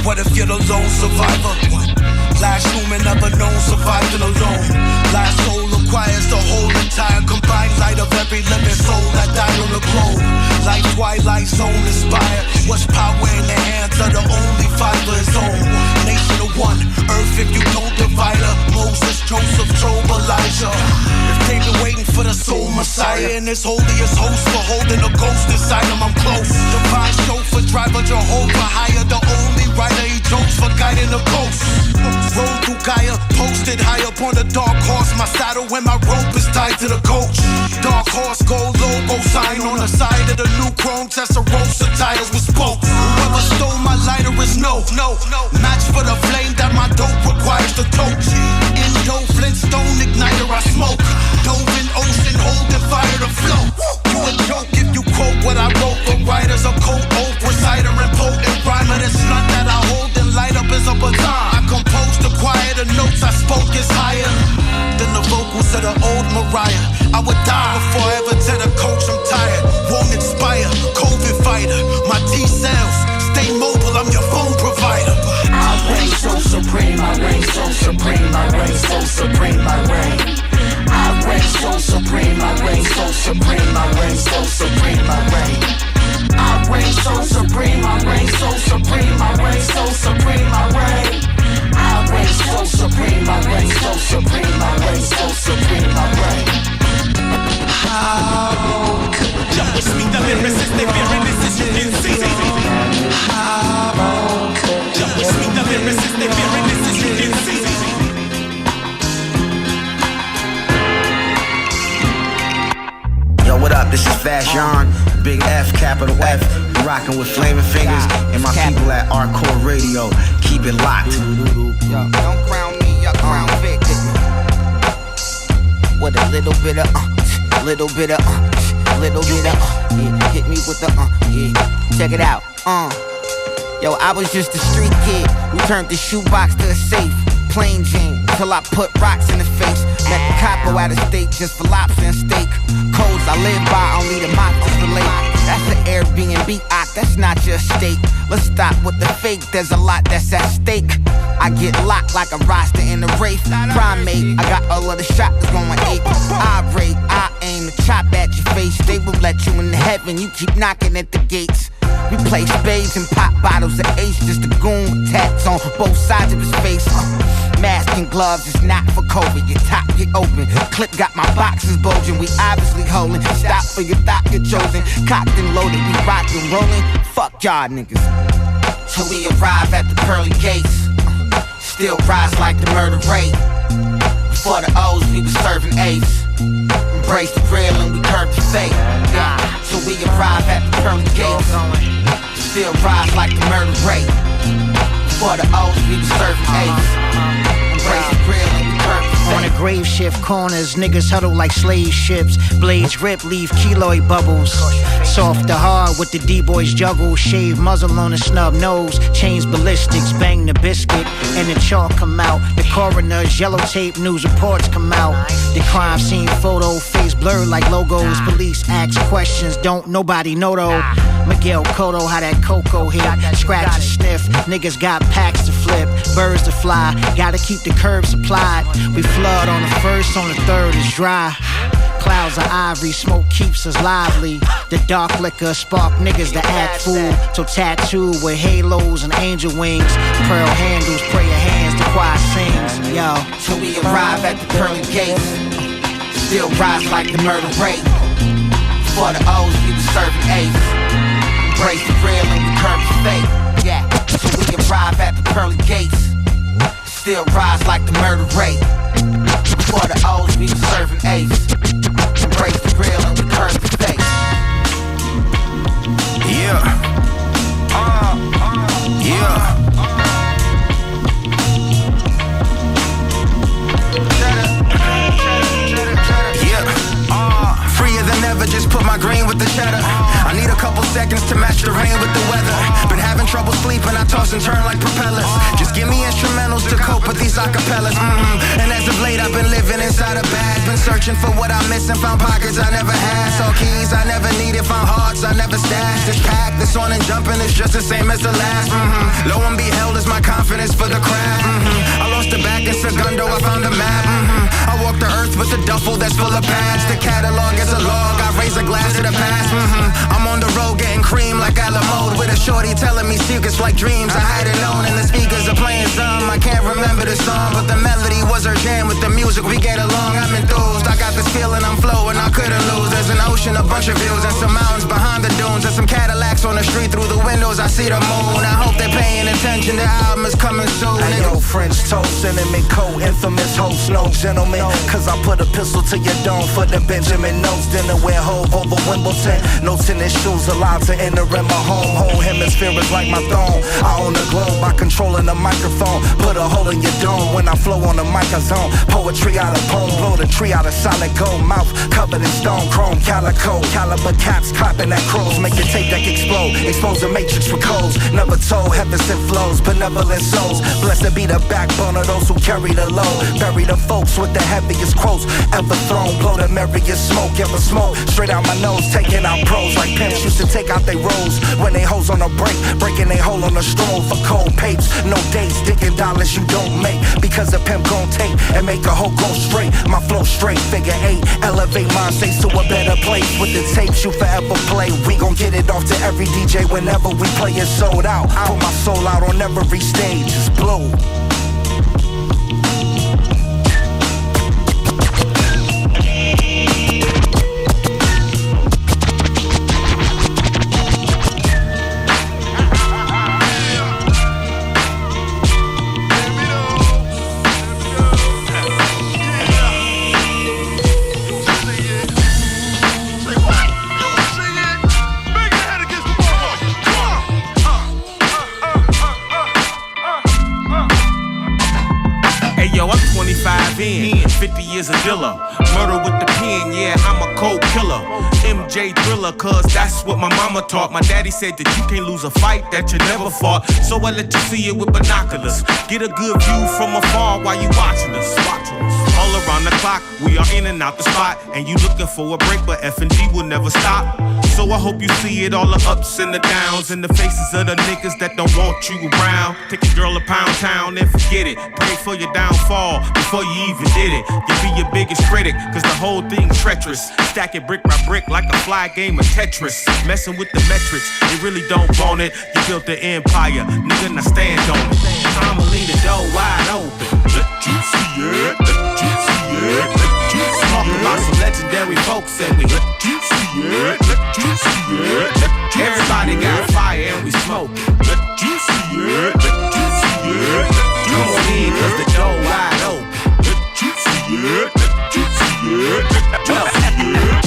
What if you're the lone survivor? Last human ever known surviving alone. Last soul acquires the whole entire combined light of every living soul that died on the globe. Like Twilight Zone inspired. What's power in the hands of the only fighter is own. Nation of one, earth if you don't divide her. Moses, Joseph, Job, Elijah. If they've been waiting for the soul messiah and his holiest host for holding a ghost inside him, I'm close. Divine chauffeur, driver, Jehovah, higher the only writer, he jokes for guiding the coast. Roll through Gaia, posted high up on the dark horse. My saddle when my rope is tied to the coach. Dark horse, gold logo sign on the side of the new chrome Testarossa tires with spokes. Whoever stole my lighter is no match for the flame that my dope requires to torch. Indo Flintstone igniter, I smoke. Dove in ocean, holding fire to flow. You a joke if you quote what I wrote. But writers a cold old reciter and potent rhymer. This blunt that I hold and light up is a baton. I compose the choir, the notes I spoke is higher than the vocals of the old Mariah. I would die before I ever tell the coach I'm tired. Won't inspire, COVID fighter. My T cells stay mobile, I'm your phone provider. I reign so supreme, I supreme, I reign so supreme, I reign. I reign so supreme, I reign so supreme, I reign so supreme, I reign. I reign so supreme, I reign so supreme, I reign so supreme, I reign. Jump with me, the lyricist, they fearing this as you can see. Jump with me, the lyricist, they fearing this as you can see. Yo, what up? This is Fast Yarn, Big F, capital F. You rockin' with Flamin' Fingaz and my people at Artcore Radio. Keep it locked. Yo, don't crown me, yo, crown Vic. With a little bit of little bit of yeah, hit me with the yeah. Check it out, Yo, I was just a street kid who turned the shoebox to a safe. Plain Jane, till I put rocks in the face. Met the capo out of state just for lobster and steak. Codes I live by, only the mock to relate. That's an Airbnb ock, that's not your estate. Let's stop with the fake, there's a lot that's at stake. I get locked like a roster in the race. Primate, I got all of the shots going 8. I rate, I aim to chop at your face. They will let you into heaven, you keep knocking at the gates. We play spades and pop bottles of Ace. Just a goon with tats on both sides of his face. Mask and gloves is not for COVID. Your top get open. Clip got my boxes bulging. We obviously holding. Stop for your thought you're chosen. Cocked and loaded, we rockin' rollin'. Fuck y'all niggas. Till we arrive at the pearly gates. Still rise like the murder rate. Before the O's, we was serving A's. Embrace the real and we curb the fake. Yeah. Till we arrive at the pearly gates. Still rise like the murder rate. Before the O's, we was serving A's. Embrace the real and we curb the fake. On a grave shift corners, niggas huddle like slave ships. Blades rip, leave keloid bubbles. Soft to hard with the D-boys juggle. Shave muzzle on a snub nose. Chains ballistics, bang the biscuit. And the chalk come out. The coroner's yellow tape news reports come out. The crime scene photo, face blurred like logos. Police ask questions, don't nobody know though. Miguel Cotto, how that cocoa hit. Scratch and sniff, niggas got packs to flip. Birds to fly, gotta keep the curb supplied. We flood on the first, on the third is dry. Clouds of ivory, smoke keeps us lively. The dark liquor spark niggas to act fool. So tattoo with halos and angel wings. Pearl handles, prayer hands, the choir sings. Yo, till we arrive at the pearly gates. Still rise like the murder rate. Before the O's, we was serving A's. Embrace the real and we curb the fake. Yeah, till we arrive at the pearly gates. Still rise like the murder rate. Before the O's, we was serving A's. Embrace the real and we curb the fake. Yeah. Yeah. Freer than ever, just put my green with the cheddar. I need a couple seconds to match the rain with the weather. Been having trouble sleeping, I toss and turn like propellers. Just give me instrumentals to cope with these acapellas. And as of late, I've been living inside a bag. Been searching for what I'm missing, found pockets I never had. Saw keys I never needed, found hearts I never stashed. This pack, this on and jumping is just the same as the last. Lo and behold is my confidence for the craft. I lost the back in Segundo, I found the map. I walk the earth with a duffel that's full of pads. The catalog is a log, I raise a glass to the past. I'm on the road getting cream like Alamo with a shorty telling me secrets like dreams I hadn't known. And the speakers are playing some, I can't remember the song, but the melody was her jam. With the music we get along, I'm enthused. I got this feeling I'm flowing, I couldn't lose. There's an ocean, a bunch of views, and some mountains behind the dunes, and some Cadillacs on the street. Through the windows I see the moon. I hope they're paying attention, the album is coming soon. Hey yo, French toast, intimate code, infamous host, no gentleman. Cause I put a pistol to your dome for the Benjamin Notes. Dinner where Hove over Wimbledon. Notes in his shoes, allowed to enter in my home. Whole hemisphere is like my throne. I own the globe by controlling the microphone. Put a hole in your dome when I flow on the mic I zone. Poetry out of poem, blow the tree out of solid gold. Mouth covered in stone, chrome, calico. Caliber caps clapping at crows. Make your tape deck explode. Expose the matrix for codes. Never told, heaven sent flows. Benevolent souls. Blessed be the backbone of those who carry the load. Bury the folks with the heaviest quotes ever thrown. Blow the merriest smoke ever smoke. Straight out my nose, taking out pros like pimps used to take out they rolls when they hoes on on a break, breaking a hole on the stove for cold papes. No dates, digging dollars you don't make, because a pimp gon' take and make a hoe go straight. My flow straight, figure 8, elevate my states to a better place. With the tapes you forever play, we gon' get it off to every DJ whenever we play it sold out. Put my soul out on every stage, it's blue. I'm 25 in, 50 years of dealer. Murder with the pen, yeah, I'm a cold killer. MJ thriller, cause that's what my mama taught. My daddy said that you can't lose a fight that you never fought. So I let you see it with binoculars. Get a good view from afar while you watching us. All around the clock, we are in and out the spot. And you looking for a break, but F&G will never stop. So I hope you see it, all the ups and the downs, and the faces of the niggas that don't want you around. Take a girl to Pound Town and forget it. Pray for your downfall before you even did it. You be your biggest critic, cause the whole thing's treacherous. Stack it brick by brick like a fly game of Tetris. Messing with the metrics, you really don't want it. You built the empire, nigga, now stand on it. I'ma leave the door wide open. Let you see it, let you see it, let you see it. Talk about some legendary folks and we let you see it, let you see it, let you. Everybody got fire and we smoke. Let you see it, let you see it, let you. Come on in, cause the door wide open. Let you see it, let you see it, let you see it.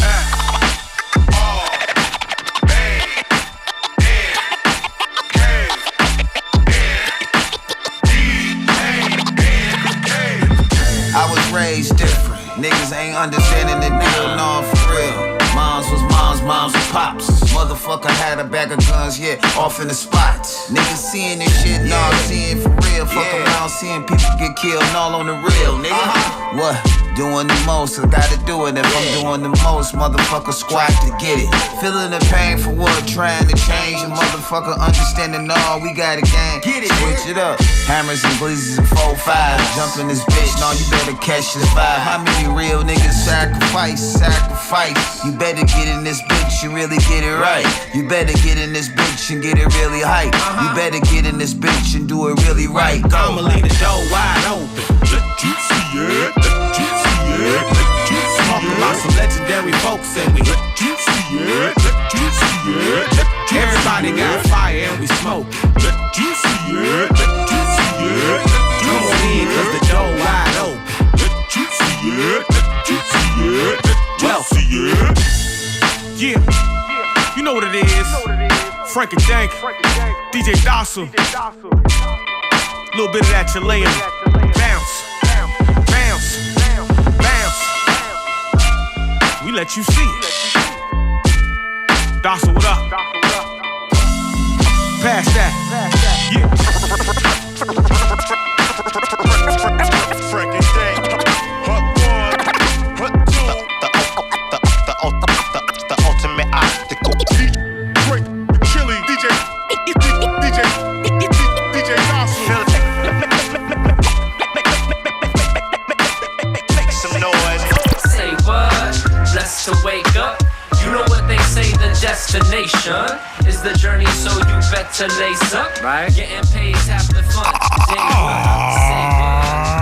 I was raised different. Niggas ain't understanding the deal, no, for real. Moms was moms, moms was pops. Motherfucker had a bag of guns, yeah, off in the spots. Niggas seeing this shit, nah, seeing for real. Fuck around, seeing people get killed, and all on the real, nigga. What? Doing the most, I gotta do it. If I'm doing the most, motherfucker squat to get it. Feeling the pain for what? Trying to change. A motherfucker understanding all, we got a game. Get it, switch it up. Hammers and glizzies and 4-5. Jump in this bitch, no, you better catch this vibe. How many real niggas sacrifice? You better get in this bitch and really get it right. You better get in this bitch and get it really hype. You better get in this bitch and do it really right. Go. I'ma leave the door wide open. Let you see it, let you see it, let you see it. Talk about some legendary folks and we let you see it, let you see it, let you. Everybody got fire and we smoke. Let you see it, let you see it, let you. Come on in, cause the door wide open. Let you see it, let you see it, let you see it. Yeah, you know what it is. Frank and Dank, DJ Docile. Little bit of that Chilean. Bounce, bounce, bounce. We let you see it. Docile, what up? Pass that. Yeah. Frank and Dank. Hut 1, hut 2. The ultimate optical. Great, chili, DJ Docile. Make some noise. Say what? Blessed to wake up. You know what they say, the destination is the journey, so you better lace up. Right? Getting paid half the fun.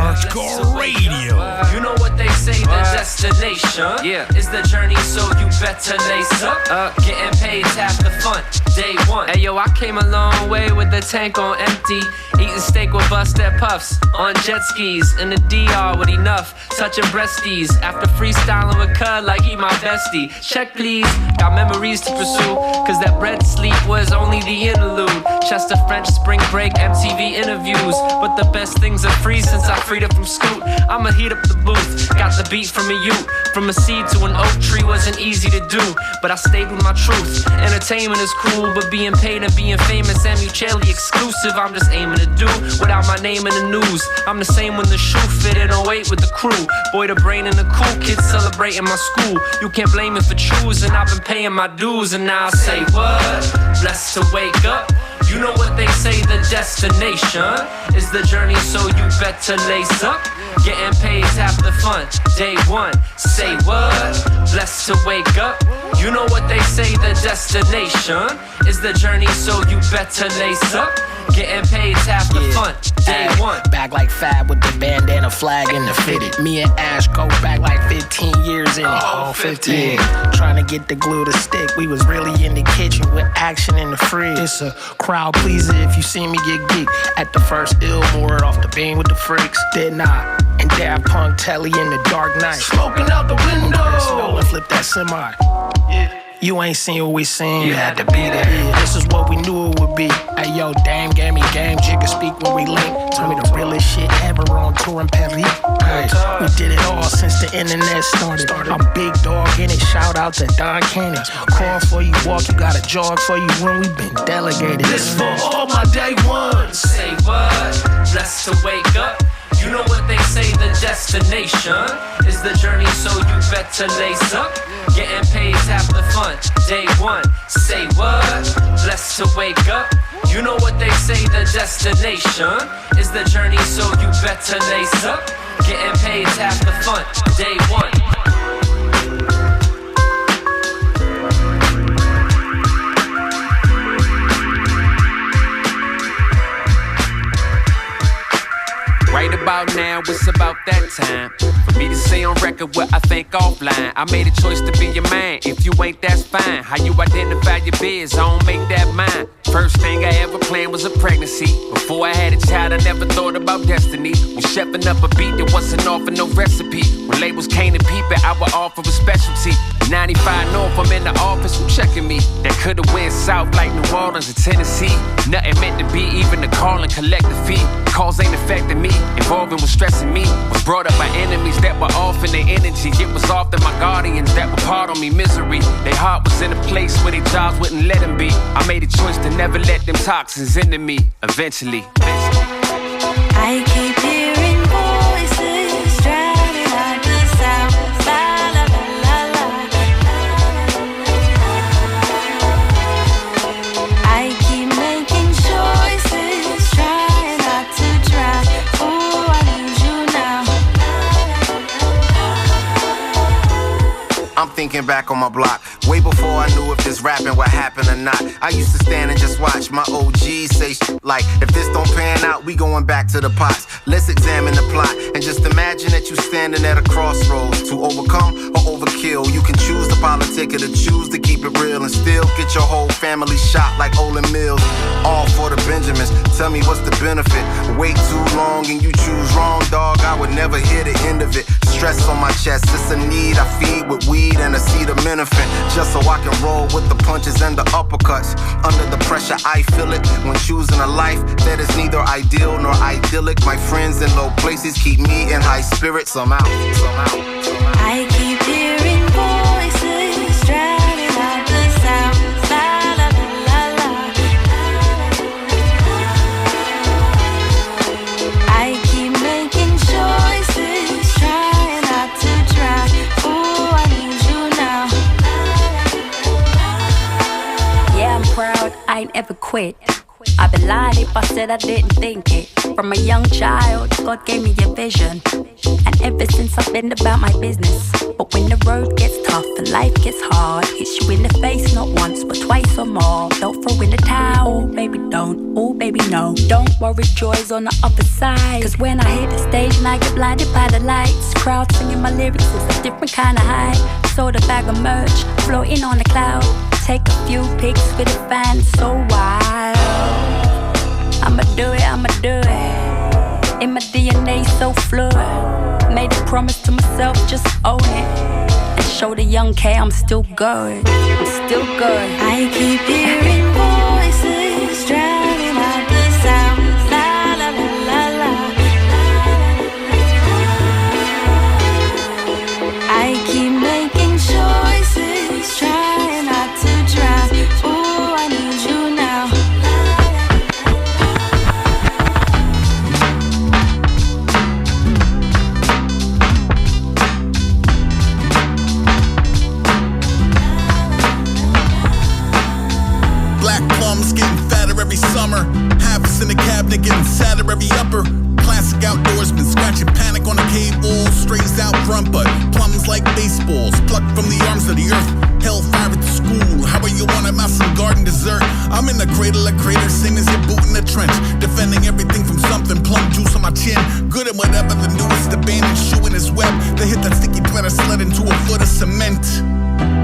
Artcore Radio. You know what they say, the destination is the journey, so you better lace up. Getting paid half the fun. Day one. Hey yo, I came a long way with the tank on empty. Eating steak with busted puffs on jet skis in the DR with enough. Touching breasties after freestyling with Cud like he my bestie. Check please, got memories to pursue. Cause that bread sleep was only the interlude. Chester French spring break MTV interviews. But the best things are free since I freed up from Scoot. I'ma heat up the booth, got the beat from a youth. From a seed to an oak tree wasn't easy to do, but I stayed with my truth. Entertainment is cool, but being paid and being famous and mutually exclusive. I'm just aiming to do without my name in the news. I'm the same when the shoe fit in 08 with the crew. Boy, the brain and the cool kids celebrating my school. You can't blame me for choosing, I've been paying my dues. And now I say what? Blessed to wake up. You know what they say, the destination is the journey, so you better lace up. Getting paid's half the fun, day one. Say what? Blessed to wake up. You know what they say, the destination is the journey, so you better lace up. Getting paid's half the fun, day one. Back like Fab with the bandana flag and the fitted. Me and Ash go back like 15 years in it. Oh, 15. Trying to get the glue to stick. We was really in the kitchen with action in the fridge. It's a crowd pleaser if you see me get geeked. At the first Illmore off the beam with the freaks. Didn't I? And Daft Punk Telly in the Dark Knight. Smoking out the window. Snow and flip that semi. Yeah. You ain't seen what we seen. You had to be there. Yeah, this is what we knew it would be. Hey yo, Dame gave me game. Jigga speak when we link. Told me the realest shit ever on tour in Paris. Hey, we did it all since the internet started. I'm big dog in it. Shout out to Don Cannon. Crawl for you, walk, you gotta jog for you when we been delegated. This for all my day ones. Say what? Blessed to wake up. You know what they say, the destination is the journey, so you better lace up. Getting paid's half the fun, day one. Say what? Blessed to wake up. You know what they say, the destination is the journey, so you better lace up. Getting paid's half the fun, day one. Right about now, it's about that time for me to say on record what I think offline. I made a choice to be your man. If you ain't, that's fine. How you identify your biz, I don't make that mine. First thing I ever planned was a pregnancy. Before I had a child, I never thought about destiny. Was chefing up a beat that wasn't offered no recipe. When labels came to peep it, I would offer a specialty. 95 North, I'm in the office, who checking me? That could've went south like New Orleans or Tennessee. Nothing meant to be, even the call and collect the fee. Calls ain't affecting me, involving was stressing me. Was brought up by enemies that were off in their energy. It was often my guardians that were part on me misery. Their heart was in a place where their jobs wouldn't let them be. I made a choice to never let them toxins into me. Eventually. I keep hearing voices drowning out the sound. La la la la la. I keep making choices, trying not to drown. Oh, I need you now. I'm thinking back on my block, way before I knew if this rapping would happen or not. I used to stand and just watch my OGs say shit like, if this don't pan out, we going back to the pots. Let's examine the plot and just imagine that you standing at a crossroads. To overcome or overkill, you can choose the politic or to choose to keep it real and still get your whole family shot like Olin Mills. All for the Benjamins, tell me what's the benefit? Wait too long and you choose wrong, dog, I would never hear the end of it. Stress on my chest, it's a need I feed with weed and acetaminophen, just so I can roll with the punches and the uppercuts. Under the pressure I feel it when choosing a life that is neither ideal nor idyllic. My friends in low places keep me in high spirits somehow. I keep hearing voices drowning out the sound. La la la la la. I keep making choices, trying not to drown. Oh, I need you now. Yeah, I'm proud, I ain't ever quit. I'd be lying if I said I didn't think it. From a young child, God gave me a vision, and ever since I've been about my business. But when the road gets tough and life gets hard, hits you in the face not once but twice or more. Don't throw in the towel, baby don't, oh baby no. Don't worry, joy's on the other side. Cause when I hit the stage and I get blinded by the lights, crowd singing my lyrics is a different kind of high. Sold a bag of merch, floating on a cloud. Take a few pics with the fans, so wild. I'ma do it, I'ma do it. In my DNA so fluid. Made a promise to myself, just own it. And show the young K I'm still good. I'm still good. I keep hearing voices drowning out the sound. La la la la la. I keep Harvey Upper. Classic outdoorsman, scratching panic on a cave wall. Strays out front, but plums like baseballs, plucked from the arms of the earth. Hellfire at the school, how are you on about some garden dessert? I'm in the cradle of craters, same as your boot in the trench. Defending everything from something, plum juice on my chin. Good at whatever the newest abandoned shoe in his web. They hit that sticky thread I slid into a foot of cement.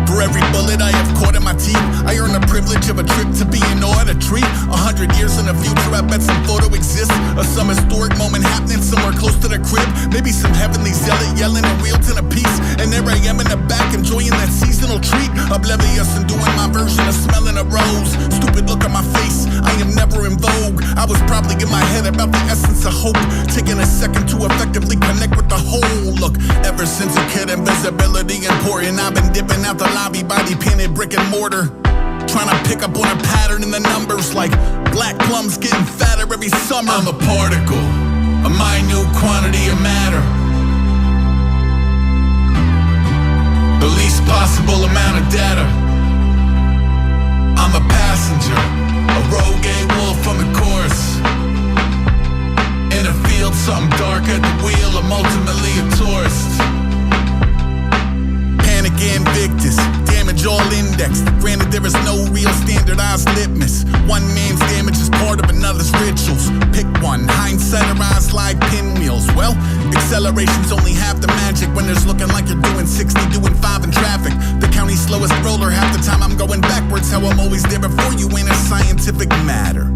For every bullet I have caught in my teeth, I earn the privilege of a trip to be in awe at a tree. 100 years in the future, I bet some photo exists of some historic moment happening somewhere close to the crib. Maybe some heavenly zealot yelling and wheels in a piece. And there I am in the back enjoying that seasonal treat. Oblivious and doing my version of smelling a rose. Stupid look on my face, I am never in vogue. I was probably in my head about the essence of hope, taking a second to effectively connect with the whole. Look, ever since a kid, invisibility important. I've been dipping out the lobby, body painted brick and mortar, trying to pick up on a pattern in the numbers, like black plums getting fatter every summer. I'm a particle, a minute quantity of matter, the least possible amount of data. I'm a passenger, a rogue A-wolf on the course. In a field, something dark at the wheel, I'm ultimately a tourist. Panic Invictus, damage all indexed. Granted, there is no real standardized litmus. One man's damage is part of another's rituals. Pick one, hindsight or eyes like pinwheels. Well, acceleration's only half the magic when there's looking like you're doing 60, doing 5 in traffic. The county's slowest roller, half the time I'm going backwards. How I'm always there before you ain't a scientific matter.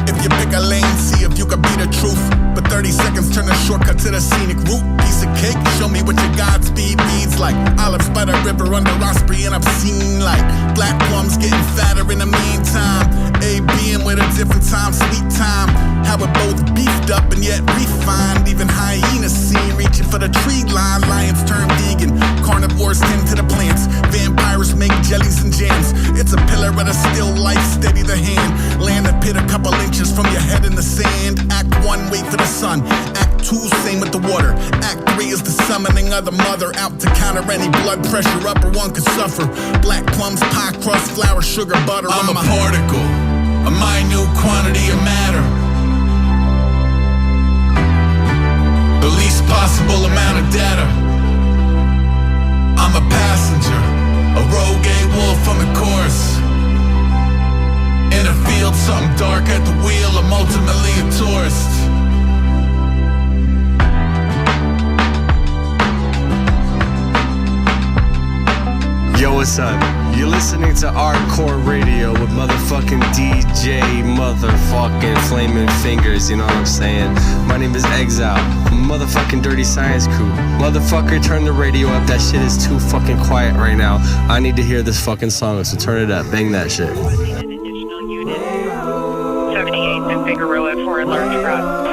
If you pick a lane, see if you can be the truth. But 30 seconds turn a shortcut to the scenic route. Piece of cake, show me what your Godspeed reads like. Olives by the river under Osprey and obscene like black plums getting fatter in the meantime. A being with a different time, sweet time. How we're both beefed up and yet refined. Even hyenas seen reaching for the tree line. Lions turn vegan, carnivores tend to the plants. Vampires make jellies and jams. It's a pillar of a still life, steady the hand. Land a pit a couple inches from your head in the sand. Act 1, wait for the sun. Act 2, same with the water. Act 3 is the summoning of the mother, out to counter any blood pressure upper one could suffer. Black plums, pie crust, flour, sugar, butter. I'm a particle, a minute quantity of matter, the least possible amount of data. I'm a passenger, a rogue A-wolf on the course. In a field, something dark at the wheel, I'm ultimately a tourist. Yo, what's up? You're listening to Artcore Radio with motherfucking DJ motherfucking Flamin Fingaz, you know what I'm saying? My name is Exile, motherfucking Dirty Science Crew. Motherfucker, turn the radio up, that shit is too fucking quiet right now. I need to hear this fucking song, so turn it up, bang that shit. 78th and Figueroa for a large crowd.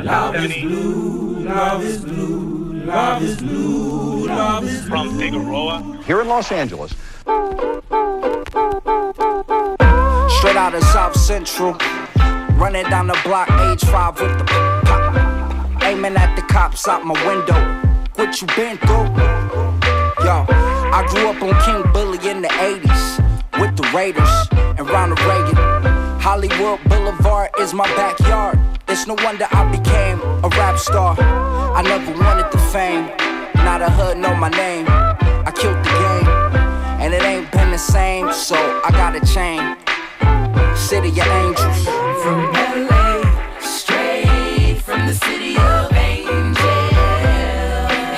Love is blue, love is blue, love is blue, love is blue. From Figueroa. Here in Los Angeles. Straight out of South Central, running down the block, age 5 with the pop. Aiming at the cops out my window. What you been through? Yo, I grew up on King Bully in the 80s with the Raiders and Ronald Reagan. Hollywood Boulevard is my backyard. It's no wonder I became a rap star. I never wanted the fame, not a hood know my name. I killed the game, and it ain't been the same, so I got a chain. City of Angels. From LA, straight from the city of angels.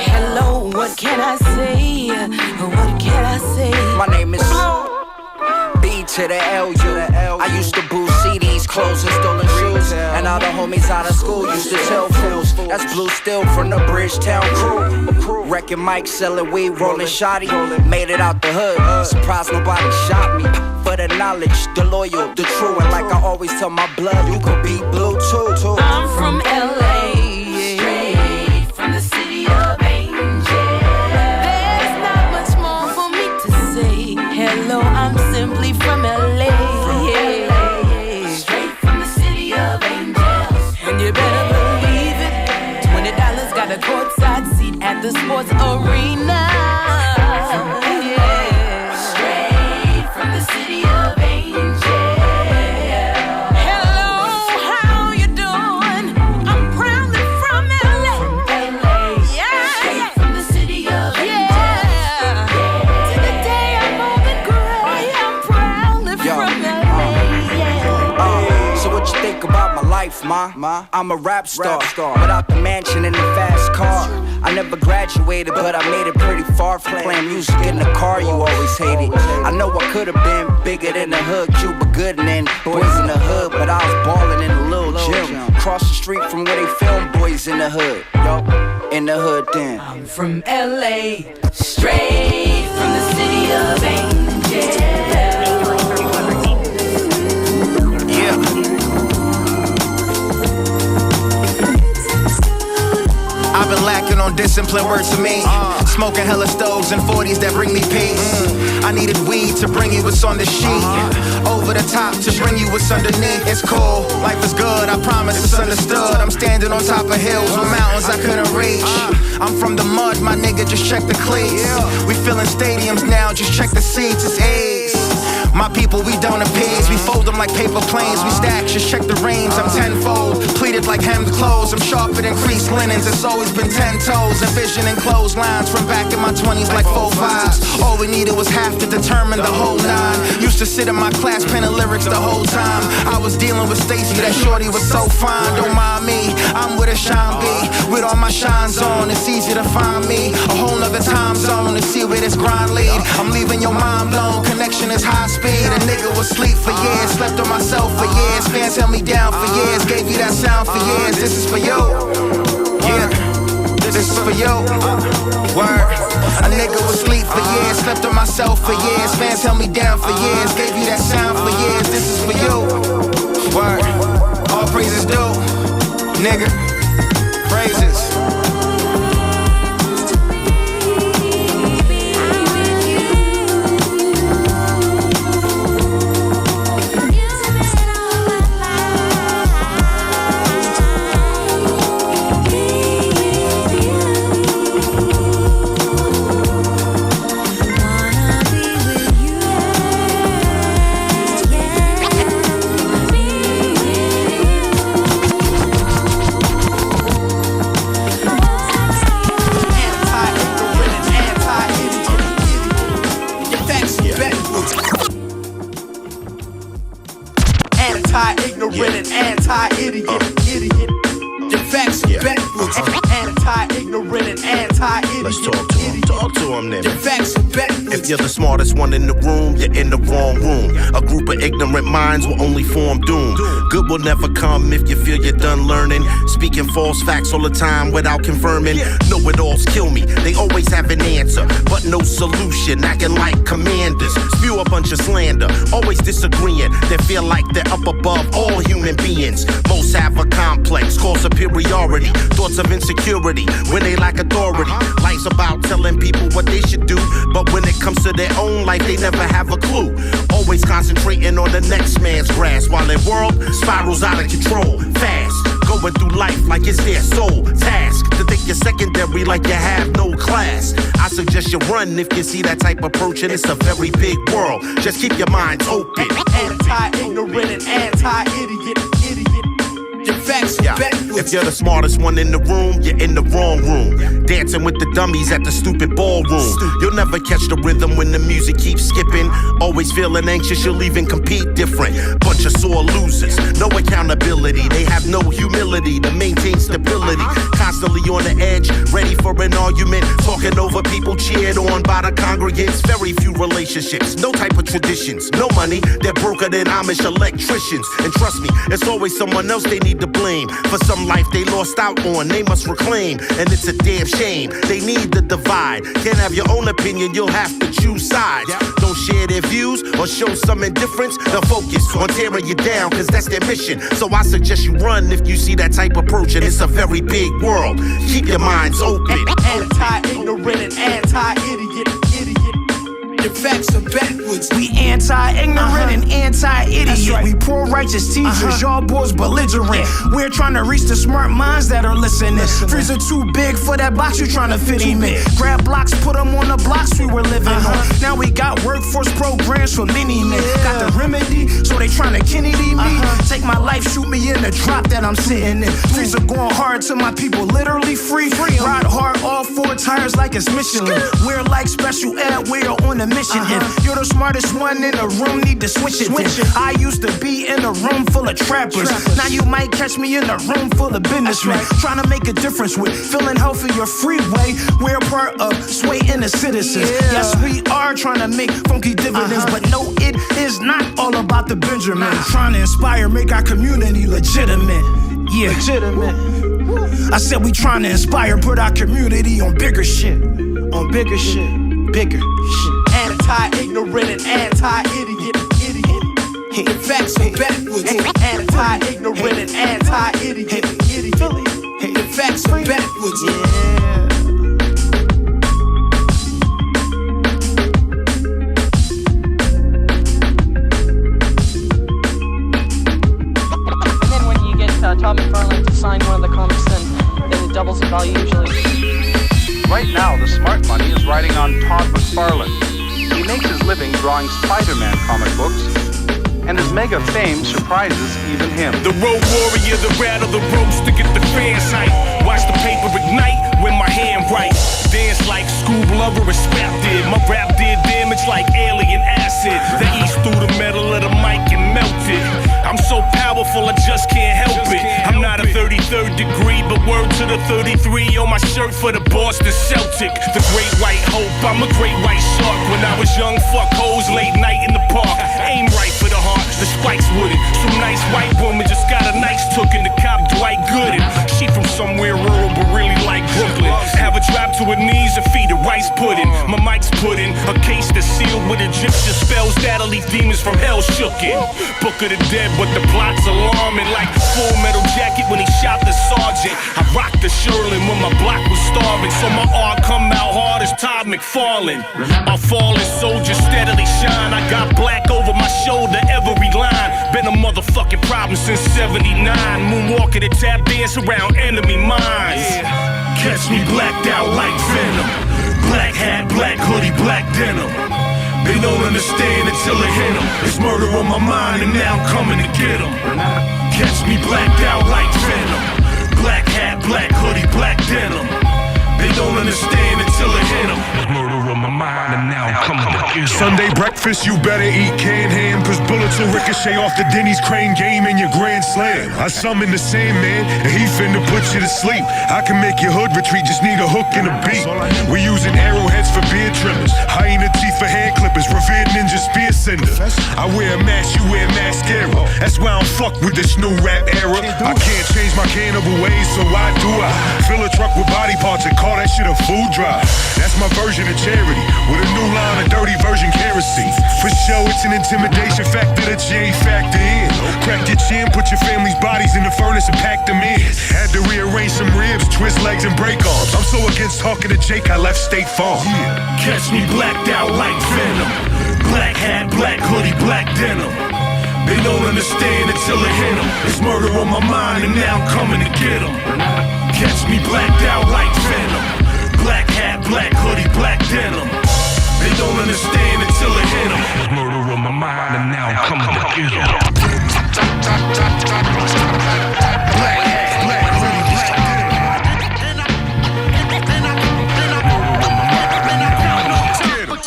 Hello, what can I say? What can I say? My name is B to the L, I used to boo CDs, clothes, and stolen shoes. And all the homies out of school used to tell fools that's blue steel from the Bridgetown crew. Wrecking mics, selling weed, rolling shoddy. Made it out the hood, surprised nobody shot me. For the knowledge, the loyal, the true. And like I always tell my blood, you could be blue too. I'm from LA, straight from the city of angels. There's not much more for me to say. Hello, I'm simply from LA. Straight from the city of angels. And you better believe it, $20 got a courtside seat at the sports arena. Yeah. Ma, I'm a rap star. Without the mansion and the fast car. I never graduated, but I made it pretty far. Playing music in the car, you always hated. I know I could've been bigger than the hood, Cuba Gooding and Boys in the Hood, but I was ballin' in a little gym. Across the street from where they film Boys in the Hood. Yo, in the hood then. I'm from LA, straight from the city of angels. I've been lacking on discipline, word to me. Smoking hella stoves and 40s that bring me peace. I needed weed to bring you what's on the sheet. Over the top to bring you what's underneath. It's cool, life is good, I promise it's understood. I'm standing on top of hills with mountains I couldn't reach. I'm from the mud, my nigga, just check the cleats. We filling stadiums now, just check the seats, it's A's. My people, we don't appease. We fold them like paper planes. We stack, just check the range. I'm tenfold, pleated like hemmed clothes. I'm sharper than creased linens. It's always been 10 toes. Envisioning clotheslines from back in my 20s like 4 vibes. All we needed was half to determine the whole nine. Used to sit in my class penning lyrics the whole time. I was dealing with Stacy, that shorty was so fine. Don't mind me, I'm where the shine be. With all my shines on, it's easy to find me. A whole nother time zone to see where this grind lead. I'm leaving your mind blown, connection is high speed. A nigga was asleep for years, slept on myself for years. Fans held me down for years, gave you that sound for years. This is for you, yeah, this is for you. Word, a nigga was asleep for years, slept on myself for years. Fans held me down for years, gave you that sound for years. This is for you. Word, all praises due, nigga, praises. Anti-ignorant and anti-idiot, idiot. Defense backwards. Anti-ignorant and anti-idiot. Let's talk to him then. Defense backwards. If you're the smartest one in the room, you're in the wrong room. A group of ignorant minds will only form doom. Good will never come if you feel you're done learning. Speaking false facts all the time without confirming. Know-it-alls kill me, they always have an answer, but no solution, acting like commanders. Spew a bunch of slander, always disagreeing. They feel like they're up above all human beings. Most have a complex called superiority, thoughts of insecurity when they lack authority. Life's about telling people what they should do, but when it comes to their own life, they never have a clue. Always concentrating on the next man's grass, while their world spirals out of control, fast. Going through life like it's their sole task. To think you're secondary like you have no class. I suggest you run if you see that type approach, and it's a very big world. Just keep your minds open. Anti-ignorant and anti-idiot, idiot. Defense backwards. If you're the smartest one in the room, you're in the wrong room. Dancing with the dummies at the stupid ballroom. You'll never catch the rhythm when the music keeps skipping. Always feeling anxious, you'll even compete different. Bunch of sore losers, no accountability. They have no humility to maintain stability. Constantly on the edge, ready for an argument. Talking over people cheered on by the congregants. Very few relationships, no type of traditions. No money, they're broker than Amish electricians. And trust me, it's always someone else they need to blame for some life they lost out on, they must reclaim. And it's a damn shame, they need to divide. Can't have your own opinion, you'll have to choose sides. Don't share their views or show some indifference. They'll focus on tearing you down, cause that's their mission. So I suggest you run if you see that type approach, and it's a very big world. Keep your minds open. Anti-ignorant and anti-idiot, idiot. Defense backwards. We anti-ignorant and anti-idiot. Right. We poor righteous teachers, y'all boys belligerent. We're trying to reach the smart minds that are listening. Freezer too big for that box you trying to fit him in. Grab blocks, put them on the blocks we were living on. Now we got workforce programs for many men. Got the remedy, so they trying to Kennedy me. Take my life, shoot me in the drop that I'm sitting in. Freezer going hard till my people literally free. Ride hard all 4 times tires like it's Michelin. We're like special ed, we're on a mission. If you're the smartest one in the room, need to switch it. I used to be in a room full of trappers. Now you might catch me in a room full of businessmen. Trying to make a difference with feeling healthy or freeway. We're a part of Sway and the citizens. Yes, we are trying to make funky dividends, but no, it is not all about the Benjamin. Trying to inspire, make our community legitimate. Yeah, legitimate. I said we trying to inspire, put our community on bigger shit. On bigger shit, bigger shit. Anti-ignorant and anti-idiot. The facts are backwards. Anti-ignorant and anti-idiot. The facts are backwards. Todd McFarlane to sign one of the comics, then it doubles in value usually. Right now, the smart money is riding on Todd McFarlane. He makes his living drawing Spider-Man comic books, and his mega fame surprises even him. The road warrior, the rattle the ropes to get the fans hype. Watch the paper ignite when my hand writes. Dance like school blubber and rap did. My rap did damage like alien acid. The east through the metal of the mic and melted. I'm so powerful, I just can't help it. I'm not a 33rd degree, but word to the 33 on my shirt for the Boston Celtic. The great white hope, I'm a great white shark. When I was young, fuck hoes, late night in the park. Aim right for the heart, the spikes with it. Some nice white woman just got a nice token to cop Dwight Gooden. She from somewhere rural, but really like Brooklyn. Have her drop to her knees and feed her rice pudding. My mic's put in a case that's sealed with Egyptian spells that'll leave demons from hell shooken. Book of the dead, but the plot's alarming. Like Full Metal Jacket when he shot the sergeant. I rocked the Sherlin when my block was starving, so my art come out hard as Todd McFarlane. A fallen soldier steadily shine. I got black over my shoulder every line. Been a motherfucking problem since '79. Moonwalking and tap dance around enemy mines. Catch me blacked out like Venom. Black hat, black hoodie, black denim. They don't understand until it hit them. It's murder on my mind and now I'm coming to get them. Catch me blacked out like Venom. Black hat, black hoodie, black denim. They don't understand until it hit them. It's murder on my mind and now I'm coming to get them. Sunday breakfast, you better eat canned ham, cause bullets will ricochet off the Denny's crane game in your grand slam. I summoned the Sandman and he finna put you to sleep. I can make your hood retreat, just need a hook and a beat. We using arrowheads for beard trimmers, hyena teeth for hand clippers, revered ninja spear sender. I wear a mask, you wear mascara. That's why I don't fuck with this new rap era. I can't change my cannibal ways, so why do I? Fill a truck with body parts and call that shit a food drive. That's my version of charity, with a new line of dirty virgin kerosene. For sure, it's an intimidation factor that you ain't factor in. Crack your chin, put your family's bodies in the furnace and pack them in. Had to rearrange some ribs, twist legs and break arms. I'm so against talking to Jake, I left State Farm. Catch me blacked out like Venom. Black hat, black hoodie, black denim. They don't understand until it hit them. It's murder on my mind and now I'm coming to get them. Catch me blacked out like Venom. Black hat, black hoodie, black denim. They don't understand until it hit them. It's murder on my mind and now I'm coming to get them. Black hat, black hoodie, black denim.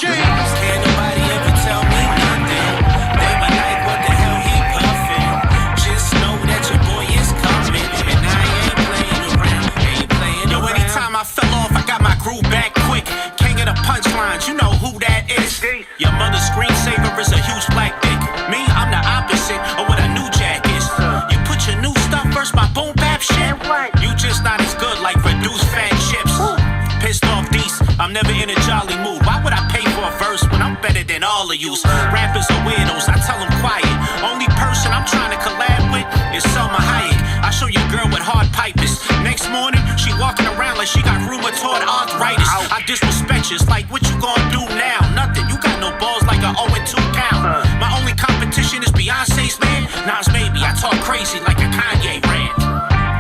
Can't nobody ever tell me nothing. They be like, what the hell he puffin'? Just know that your boy is coming, and I ain't playing around, ain't playing around. Yo, anytime I fell off, I got my groove back quick. Can't get a punchlines, you know who that is. Your mother's screensaver is a huge black dick. Me, I'm the opposite of what a new jack is. You put your new stuff first, my boom bap shit. You just not as good like reduced fat chips. Pissed off these, I'm never in a jolly mood. Why would I pay for a verse when I'm better than all of yous? Rappers are weirdos, I tell them quiet. Only person I'm trying to collab with is Selma Hayek. I show your girl with hard pipers. Next morning, she walking around like she got rheumatoid arthritis. I disrespect you, it's like what you gonna do now? Nothing, you got no balls like a 0-2 count. My only competition is Beyonce's man. Nas maybe, I talk crazy like a Kanye rant.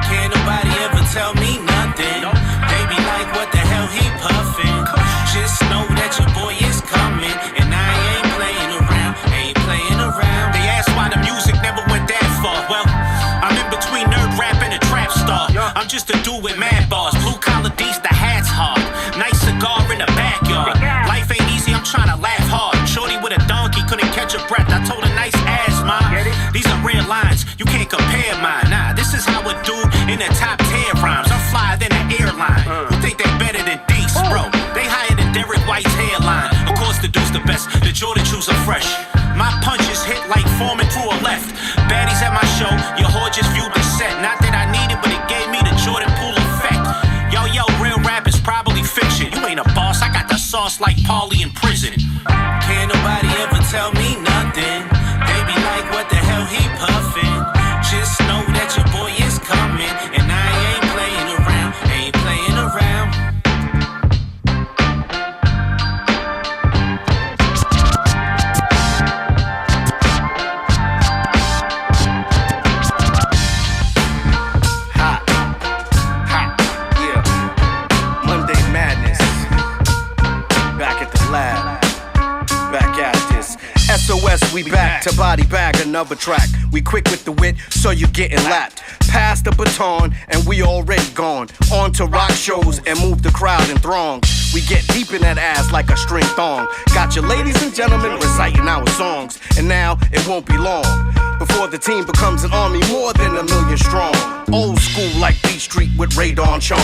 Can't nobody ever tell me nothing. They be like, what the hell he puffin'? Just know that your boy is coming, and I ain't playing around, ain't playing around. They ask why the music never went that far. Well, I'm in between nerd rap and a trap star. I'm just a dude with mad bars, blue collar D's, the hat's hard. Nice the dude's the best. The Jordan shoes are fresh. My punches hit like Foreman through a left. Baddies at my show, your whore just viewed the set. Not that I need it, but it gave me the Jordan Poole effect. Yo, real rap is probably fiction. You ain't a boss, I got the sauce like Paulie in prison. Can't nobody ever tell me nothing. They be like, what the hell he puffin'? Just know that your boy is coming, and I ain't playing around, ain't playing around. SOS, we back to body bag another track. We quick with the wit, so you getting lapped. Pass the baton, and we already gone. On to rock shows and move the crowd in throngs. We get deep in that ass like a string thong. Got your ladies and gentlemen reciting our songs. And now it won't be long before the team becomes an army more than 1 million strong. Old school like Beat Street with Ray Don Chong.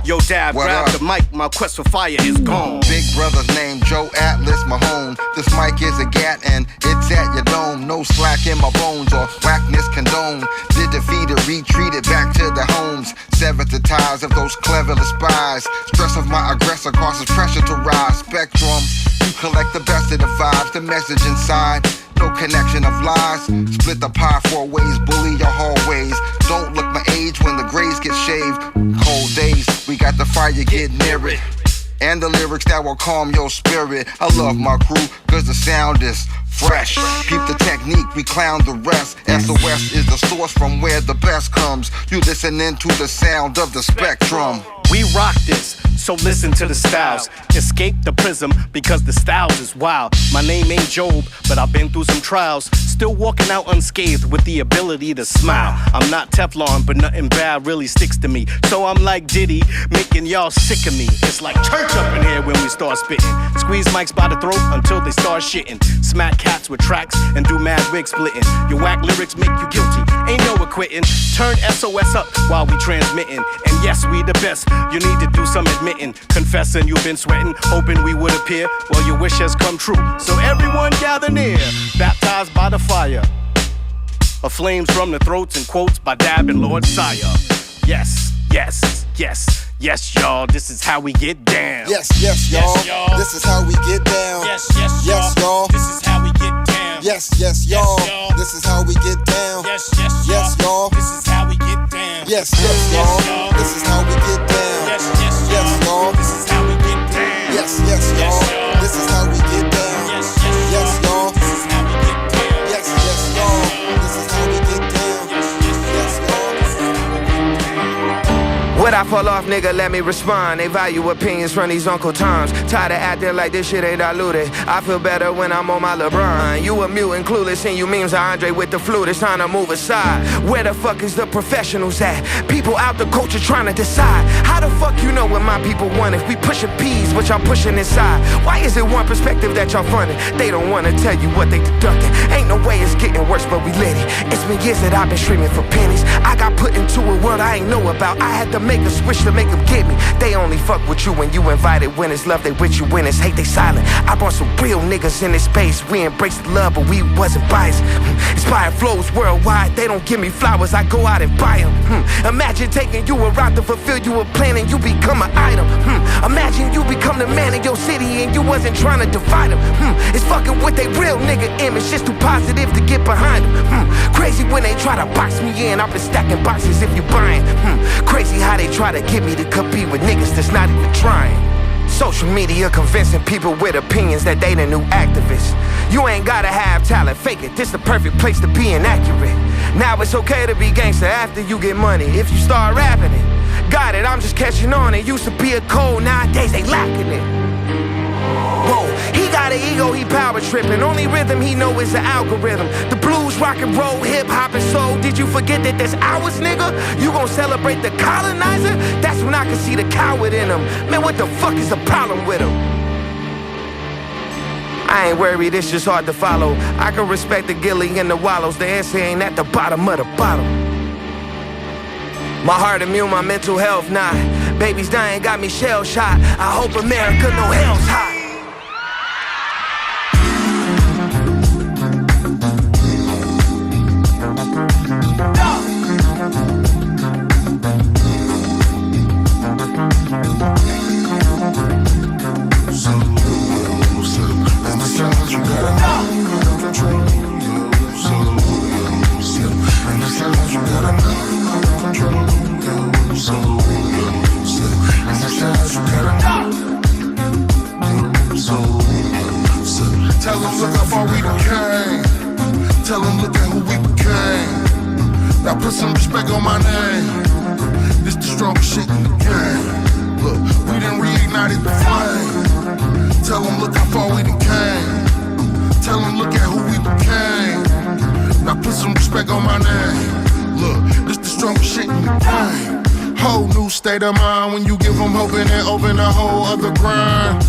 Yo, Dab, grab the mic, my quest for fire is gone. Big brother's name, Joe Atlas Mahone. This mic is a gat and it's at your dome. No slack in my bones or whackness condone. Did defeat it, retreated back to the homes. Severed the ties of those clever spies. Stress of my aggressor causes pressure to rise. Spectrum, you collect the best of the vibes. The message inside, no connection of lies. Split the pie 4 ways, bully your hallways. Don't look my age when the grays get shaved. Cold days, we got the fire, get near it. And the lyrics that will calm your spirit. I love my crew, cause the sound is fresh. Keep the technique, we clown the rest. SOS is the source from where the best comes. You listening to the sound of the spectrum. We rock this, so listen to the styles. Escape the prism because the styles is wild. My name ain't Job, but I've been through some trials. Still walking out unscathed with the ability to smile. I'm not Teflon, but nothing bad really sticks to me. So I'm like Diddy, making y'all sick of me. It's like church up in here when we start spitting. Squeeze mics by the throat until they start shitting. Smack cats with tracks and do mad wig splitting. Your whack lyrics make you guilty, ain't no quitting. Turn SOS up while we transmitting. And yes, we the best. You need to do some admitting, confessing you've been sweating, hoping we would appear. Well, your wish has come true, so everyone gather near, baptized by the fire of flames from the throats and quotes by Dab and Lord Sire. Yes, yes, yes, yes, y'all, this is how we get down. Yes, yes, y'all, this is how we get down. Yes, yes, yes, y'all, this is how we get down. Yes, yes, y'all, this is how we get down. Yes, yes, yes, y'all, this is how we get down. Yes, yes, y'all, this is how we get down. Yes, yes, yes, y'all, this is how we get down. Yes, yes, y'all, this is how we get down. Yes, yes, yes, y'all, this is how we get down. Yes, yes, y'all, this is how we get down. Yes, yes, y'all, this is how we get down. What I fall off, nigga, let me respond. They value opinions from these Uncle Toms. Tired of acting like this shit ain't diluted. I feel better when I'm on my LeBron. You a mutant, clueless, and you memes are Andre with the flute. It's time to move aside. Where the fuck is the professionals at? People out the culture trying to decide. How the fuck you know what my people want if we pushing peas, but y'all pushing inside? Why is it one perspective that y'all funding? They don't wanna tell you what they deducting. Ain't no way it's getting worse, but we lit it. It's been years that I've been streaming for pennies. I got put into a world I ain't know about. I had to make a switch to make them get me. They only fuck with you when you invited. When it's love, they with you. When it's hate, they silent. I brought some real niggas in this space. We embraced the love, but we wasn't biased. Inspired flows worldwide. They don't give me flowers, I go out and buy them. Imagine taking you around to fulfill you a plan and you become an item. Imagine you become the man in your city and you wasn't trying to divide them. It's fucking with they real nigga image, just too positive to get behind them. Crazy when they try to box me in. I've been stacking boxes if you buying. Crazy how they try to get me to compete with niggas that's not even trying. Social media convincing people with opinions that they the new activists. You ain't gotta have talent, fake it. This the perfect place to be inaccurate. Now it's okay to be gangster after you get money. If you start rapping it, got it, I'm just catching on. It used to be a code, nowadays they lacking it. Whoa, he got an ego, he power tripping. Only rhythm he know is the algorithm. The blues, rock and roll, hip hop and soul. Did you forget that that's ours, nigga? You gon' celebrate the colonizer? That's when I can see the coward in him. Man, what the fuck is the problem with him? I ain't worried, it's just hard to follow. I can respect the Gilly and the Wallows. The answer ain't at the bottom of the bottle. My heart immune, my mental health not. Babies dying got me shell shot. I hope America know hell's hot. Now put some respect on my name. This the strongest shit in the game. Look, we done reignited the flame. Tell them look how far we done came. Tell them look at who we became. Now put some respect on my name. Look, this the strongest shit in the game. Whole new state of mind when you give them hope and then open a whole other grind.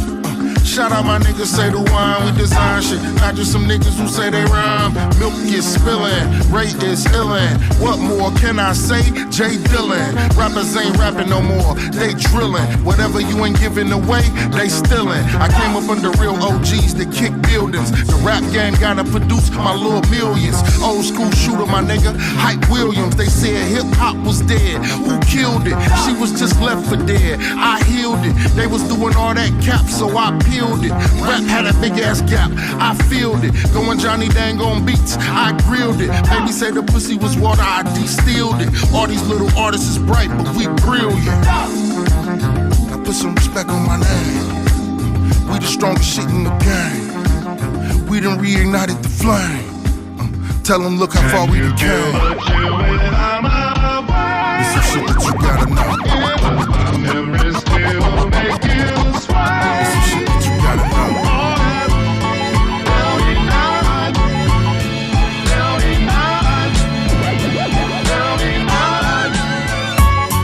Shout out my niggas, say the wine, we design shit. Not just some niggas who say they rhyme. Milk is spilling, Ray is illin'. What more can I say? J Dillon. Rappers ain't rapping no more, they drillin'. Whatever you ain't giving away, they stillin'. I came up under real OGs that kick buildings. The rap game gotta produce my little millions. Old school shooter, my nigga, Hype Williams. They said hip hop was dead. Who killed it? She was just left for dead. I healed it. They was doing all that cap, so I peeled it. Rap had a big ass gap, I filled it. Going Johnny Dang on beats, I grilled it. Baby say the pussy was water, I distilled it. All these little artists is bright, but we brilliant. Now put some respect on my name. We the strongest shit in the game. We done reignited the flame. Tell them look how far we done came. This is shit that you gotta know. My memories still make you smile. This is shit that you gotta know.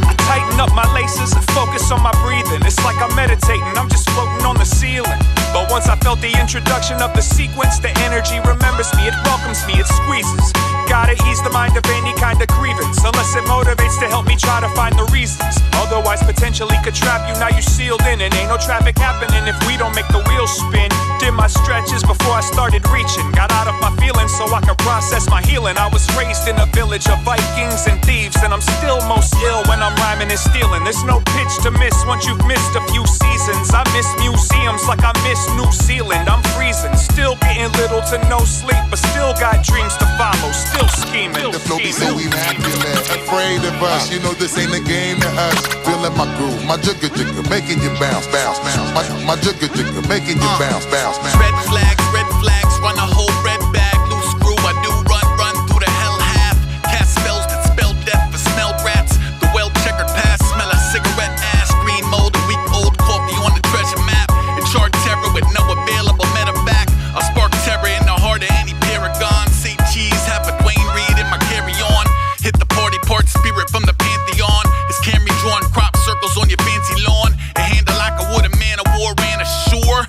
I tighten up my laces and focus on my breathing. It's like I'm meditating, I'm just floating on the ceiling. But once I felt the introduction of the sequence, the energy remembers me, it welcomes me, it squeezes. Gotta ease the mind of any kind of grievance, unless it motivates to help me try to find the reasons. Otherwise potentially could trap you, now you sealed in. And ain't no traffic happening if we don't make the wheels spin. Did my stretches before I started reaching. Got out of my feelings so I could process my healing. I was raised in a village of Vikings and thieves, and I'm still most ill when I'm rhyming and stealing. There's no pitch to miss once you've missed a few seasons. I miss museums like I miss New Zealand. I'm freezing, still getting little to no sleep, but still got dreams to follow, still scheming. The flow be so immaculate, afraid of us. You know this ain't a game to us. Feeling my groove, my jigger jigger, making you bounce, bounce, bounce. My jigger jigger, making you bounce, bounce, bounce. Red flags, run a whole red bag, loose screw. I do run through the hell half. Cast spells that spell death for smelled rats. The well checkered past, smell a cigarette ash, green mold and week old coffee on the treasure map. It chart terror with no available medevac. I spark terror in the heart of any paragon. Say cheese, half a Dwayne Reed in my carry-on. Hit the party part, spirit from the pantheon. His Camry drawn crop circles on your fancy lawn. A handle like a wooden man of war ran ashore.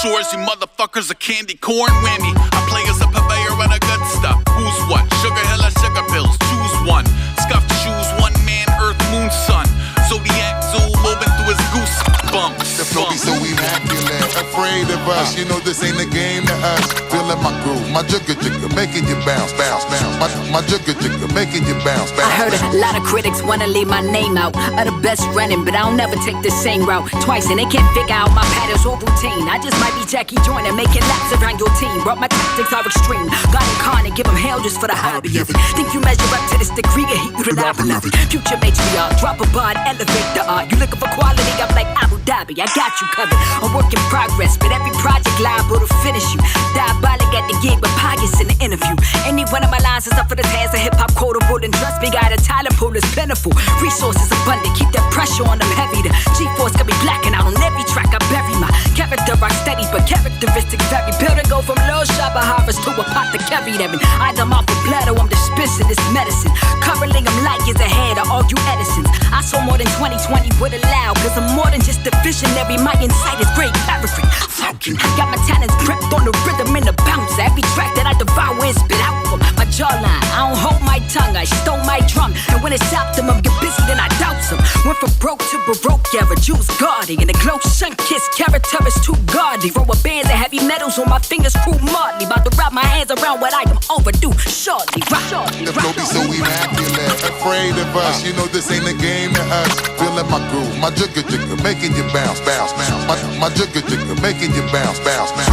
Shores, you motherfuckers are candy corn whammy. I play as a purveyor of the good stuff. Who's what? Sugar hill or sugar pills? Choose one. Scuffed shoes, one man, earth, moon, sun. Zodiac zoo moving through his goosebumps. The flow be so immaculate, afraid of us. You know this ain't a game to us. Feeling my groove, my jigger jigger, making you bounce, bounce, bounce. My jigger jigger, making you bounce, bounce. I heard a lot of critics wanna leave my name out of the best running, but I'll never take the same route twice, and they can't figure out my patterns or routine. I just might be Jackie Joyner, making laps around your team, but my tactics are extreme. God incarnate, give them hell just for the hobby of it. Think you measure up to this degree of heat, you the lava love it. Future matriarch, drop a bar and elevate the art. You looking for quality, I'm like Abu Dhabi, I got you covered. A work in progress, but every project liable to finish you. Diabolic at the gig, but pockets in the interview. Any one of my lines is up for the task of hip-hop quotable, and trust me, got a talent pool is plentiful. Resources abundant, keep that pressure on them heavy. The G-force got me blacking out on every track. I bury my character rock steady, but characteristics vary. Building go from low shop of harvest to a pot to carry them. And either I'm off of blood or I'm dispensing this medicine. Currently I'm like is ahead of all you Edisons. I saw more than 2020 would allow, cause I'm more than just a visionary. My insight is great clarity. Falcon, got my talents prepped on the rhythm and the bounce. Every track that I devour and spit out from my jawline. I don't hold my tongue, I stole my drum. And when it's optimum, get busy, then I doubt some. Went from broke to baroque era, Jews guarding. And the glow sun kiss, character is too godly. Roll bands of heavy metals on my fingers, crew Marley. About to wrap my hands around what I am overdue. Shortly, rock. The flow be so immaculate, afraid of us. You know this ain't a game to us. Feeling my groove, my jigger jigger, making you bounce, bounce, bounce. My jigger jigger, making you bounce, bounce, bounce.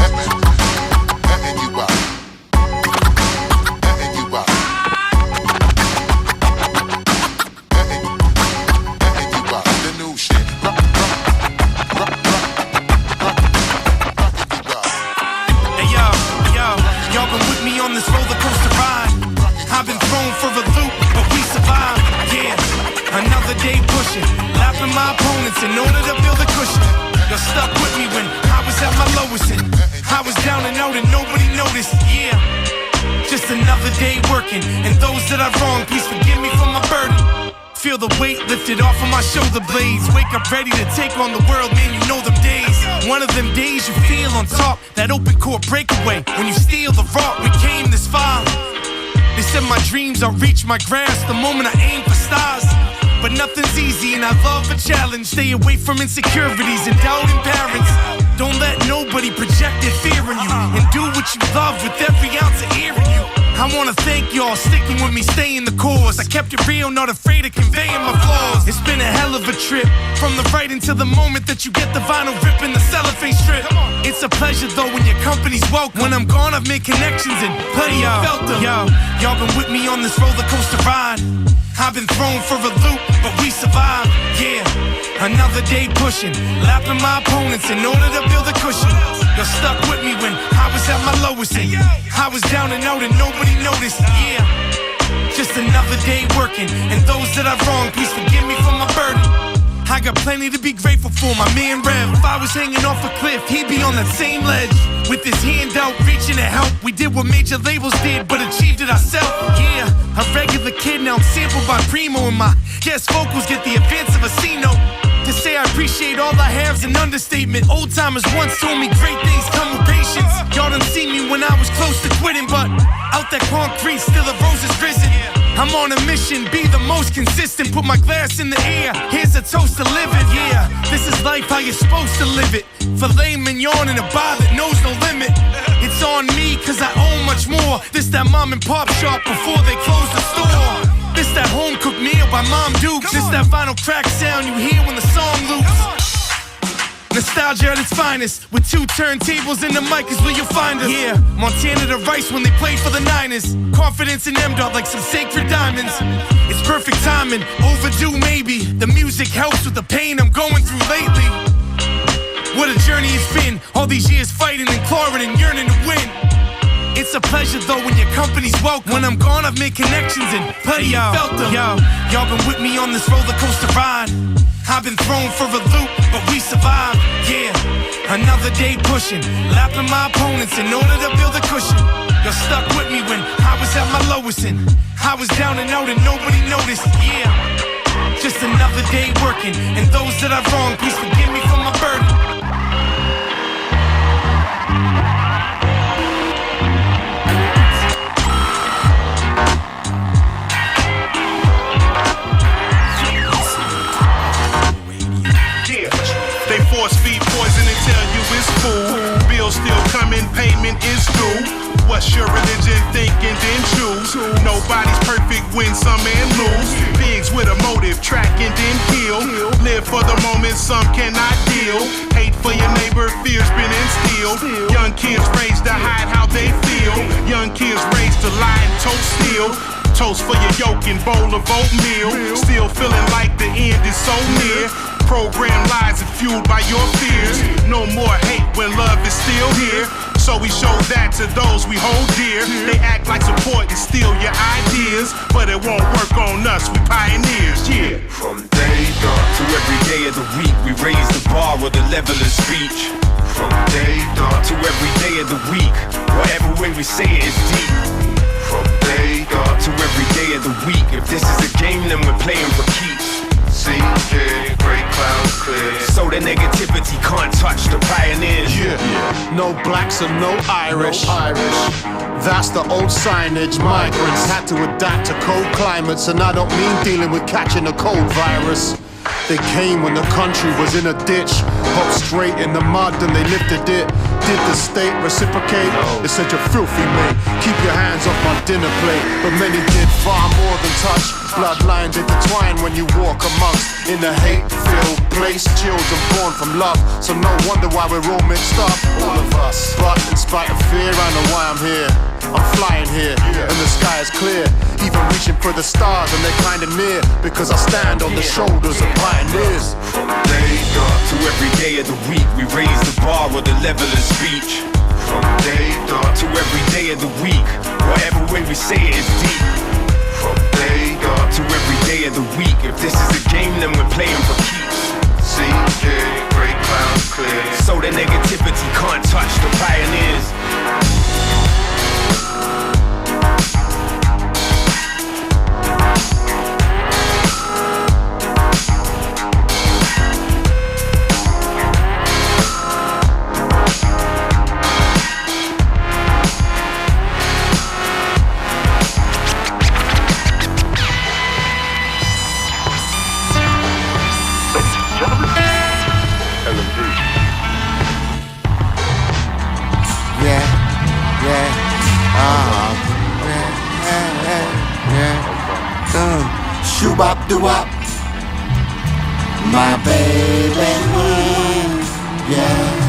And you rock. And you rock. And you rock. The new shit. Hey yo, y'all been with me on this roller coaster ride. I've been thrown for a loop, but we Y'all stuck with me when I was at my lowest and I was down and out and nobody noticed. Yeah, just another day working, and those that I wronged, please forgive me for my burden. Feel the weight lifted off of my shoulder blades. Wake up ready to take on the world, man, you know them days. One of them days you feel on top, that open court breakaway. When you steal the rock, we came this far. They said my dreams, I'll reach my grasp the moment I aim for stars. But nothing's easy and I love a challenge. Stay away from insecurities and doubting parents. Don't let nobody project their fear in you, and do what you love with every ounce of air in you. I wanna thank y'all sticking with me, staying the course. I kept it real, not afraid of conveying my flaws. It's been a hell of a trip, from the writing to the moment that you get the vinyl ripping the cellophane strip. It's a pleasure though when your company's welcome. When I'm gone, I've made connections and plenty of felt them. Y'all been with me on this roller coaster ride. I've been thrown for a loop, but we survived. Yeah, another day pushing, lapping my opponents in order to build a cushion. You're stuck with me when I was at my lowest and I was down and out and nobody noticed. Yeah, just another day working, and those that I wronged, please forgive me for my burden. I got plenty to be grateful for, my man Rev. If I was hanging off a cliff, he'd be on that same ledge, with his hand out, reaching to help. We did what major labels did, but achieved it ourselves. Yeah, a regular kid, now I'm sampled by Primo, and my guest vocals get the advance of a C-note. To say I appreciate all I have's an understatement. Old timers once told me great things come with patience. Y'all done seen me when I was close to quitting, but out that concrete, still the rose is risen. I'm on a mission, be the most consistent. Put my glass in the air, here's a toast to living. Yeah, this is life how you're supposed to live it. Filet mignon in a bar that knows no limit. It's on me cause I own much more. This that mom and pop shop before they close the store. This that home cooked meal by Mom Dukes. This that vinyl crack sound you hear when the song loops. Nostalgia at its finest, with 2 turntables and the mic is where you'll find us. Yeah, Montana to Rice when they played for the Niners. Confidence in M-Dot like some sacred diamonds. It's perfect timing, overdue maybe. The music helps with the pain I'm going through lately. What a journey it's been, all these years fighting and clawing and yearning to win. It's a pleasure though when your company's welcome. When I'm gone, I've made connections and plenty of felt them. Y'all been with me on this roller coaster ride. I've been thrown for a loop, but we survived. Yeah, another day pushing, lapping my opponents in order to build a cushion. You're stuck with me when I was at my lowest and I was down and out and nobody noticed. Yeah, just another day working, and those that I wronged, please forgive me for my burden. Force feed poison and tell you it's cool. Bills still coming, payment is due. What's your religion? Think and then choose. Nobody's perfect, win some and lose. Pigs with a motive, track and then kill. Live for the moment, some cannot deal. Hate for your neighbor, fear's been instilled. Young kids raised to hide how they feel. Young kids raised to lie and toast steal. Toast for your yolk and bowl of oatmeal. Still feeling like the end is so near. Program lies and fueled by your fears. No more hate when love is still here. So we show that to those we hold dear. They act like support and steal your ideas, but it won't work on us, we pioneers, yeah. From day dot to every day of the week, we raise the bar or the level of speech. From day dot to every day of the week, whatever way we say it is deep. From day dot to every day of the week, if this is a game then we're playing for keeps. See, yeah, great clouds clear. So the negativity can't touch the pioneers. Yeah, no blacks and no Irish. That's the old signage. Migrants had to adapt to cold climates, and I don't mean dealing with catching a cold virus. They came when the country was in a ditch, hopped straight in the mud and they lifted it. Did the state reciprocate? It's such a filthy mate. Keep your hands off my dinner plate. But many did far more than touch. Bloodlines intertwine when you walk amongst. In a hate-filled place, children born from love. So no wonder why we're all mixed up, all of us. But in spite of fear, I know why I'm here. I'm flying here, and the sky is clear. Even reaching for the stars, and they're kinda near. Because I stand on the shoulders of pioneers. From day dot to every day of the week, we raise the bar or the level of speech. From day dot to every day of the week, whatever way we say it is deep. From day dot to every day of the week, if this is a game then we're playing for keeps. See, yeah, great clouds clear. Shoo-bop-doo-wop. My baby, yeah.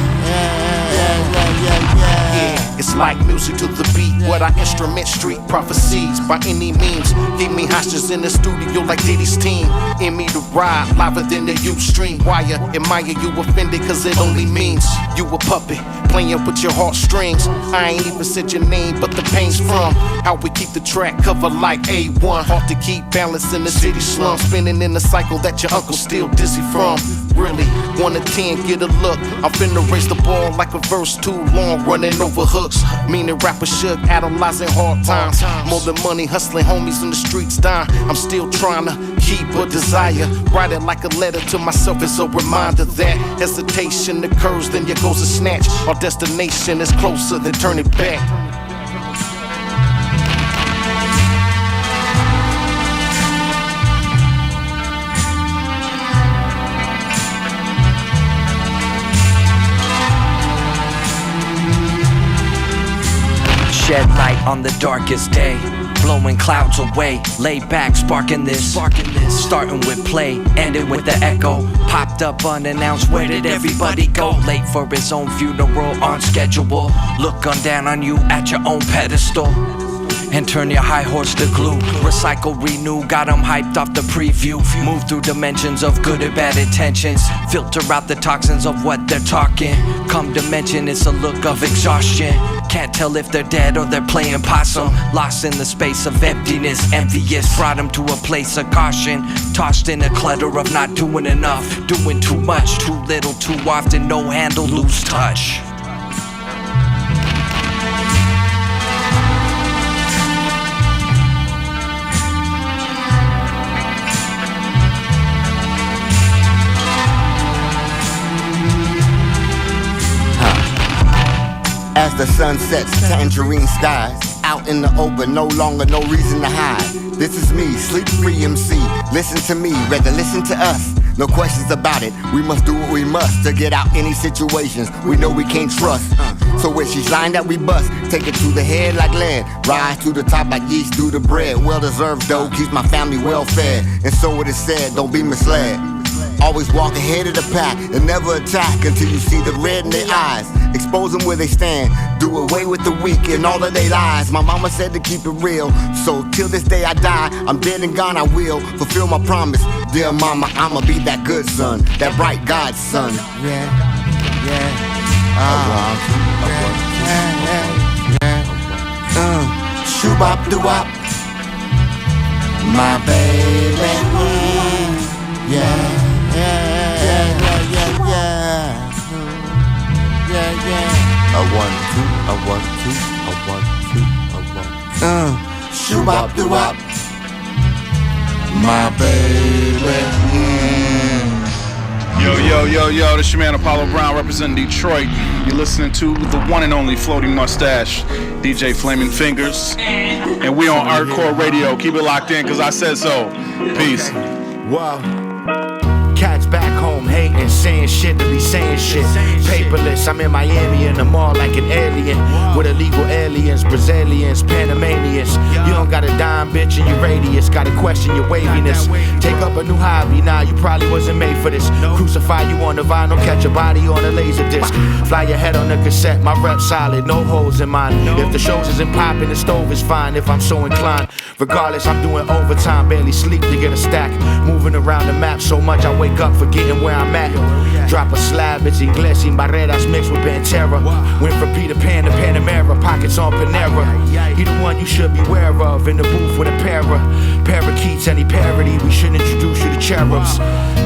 It's like music to the beat, what our instrument street prophecies by any means. Keep me hostages in the studio like Diddy's team. In me to ride, liver than the youth stream. Why you admire you offended, cause it only means you a puppet, playing with your heartstrings. I ain't even said your name, but the pain's from how we keep the track covered like A1. Hard to keep balance in the city slum, spinning in the cycle that your uncle's still dizzy from. Really, 1 to 10, get a look. I'm finna raise the ball like a verse too long, running over hooks. Meaning rappers should analyzing hard times. More than money, hustling homies in the streets dying. I'm still trying to keep a desire. Write it like a letter to myself as a reminder that hesitation occurs, then here goes a snatch. Our destination is closer than turning back. Shed light on the darkest day, blowing clouds away. Lay back, sparking this. Starting with play, ending with the echo. Popped up unannounced, where did everybody go? Late for his own funeral, on schedule. Looking down on you at your own pedestal, and turn your high horse to glue. Recycle, renew, got them hyped off the preview. Move through dimensions of good and bad intentions. Filter out the toxins of what they're talking. Come to mention, it's a look of exhaustion. Can't tell if they're dead or they're playing possum. Lost in the space of emptiness, envious. Brought them to a place of caution. Tossed in a clutter of not doing enough. Doing too much, too little, too often. No handle, lose touch. As the sun sets, tangerine skies. Out in the open, no longer no reason to hide. This is me, sleep free MC. Listen to me, rather listen to us. No questions about it, we must do what we must to get out any situations we know we can't trust. So when she's lying that we bust, take it to the head like lead. Rise to the top like yeast do the bread. Well deserved though, keeps my family well fed. And so it is said, don't be misled. Always walk ahead of the pack and never attack until you see the red in their eyes. Expose them where they stand, do away with the weak and all of their lies. My mama said to keep it real, so till this day I die, I'm dead and gone, I will fulfill my promise. Dear mama, I'ma be that good son, that bright God's son. Shoo-bop-doo-wop. My baby, yeah. A 1, 2, a 1, 2, a 1, 2, a 1. Shoo-bop-doo-wop. My baby. Yo, this your man Apollo Brown representing Detroit. You're listening to the one and only Floating Mustache, DJ Flamin Fingaz. And we on Artcore Radio. Keep it locked in, cause I said so. Peace. Wow. Cats back home hating, saying shit to be saying shit. Paperless, I'm in Miami in the mall like an alien. With illegal aliens, Brazilians, Panamanians. You don't got a dime, bitch, in your radius. Gotta question your waviness. Take up a new hobby, nah, you probably wasn't made for this. Crucify you on the vinyl, catch your body on a laser disc. Fly your head on the cassette, my rep solid, no holes in mine. If the shows isn't popping, the stove is fine if I'm so inclined. Regardless, I'm doing overtime, barely sleep to get a stack. Moving around the map so much I wake up forgetting where I'm at. Drop a slab, it's Inglés sin barreras mixed with Pantera. Went from Peter Pan to Panamera, pockets on Panera. He the one you should be aware of, in the booth with a pair of parakeets. Any parody, we should introduce you to cherubs.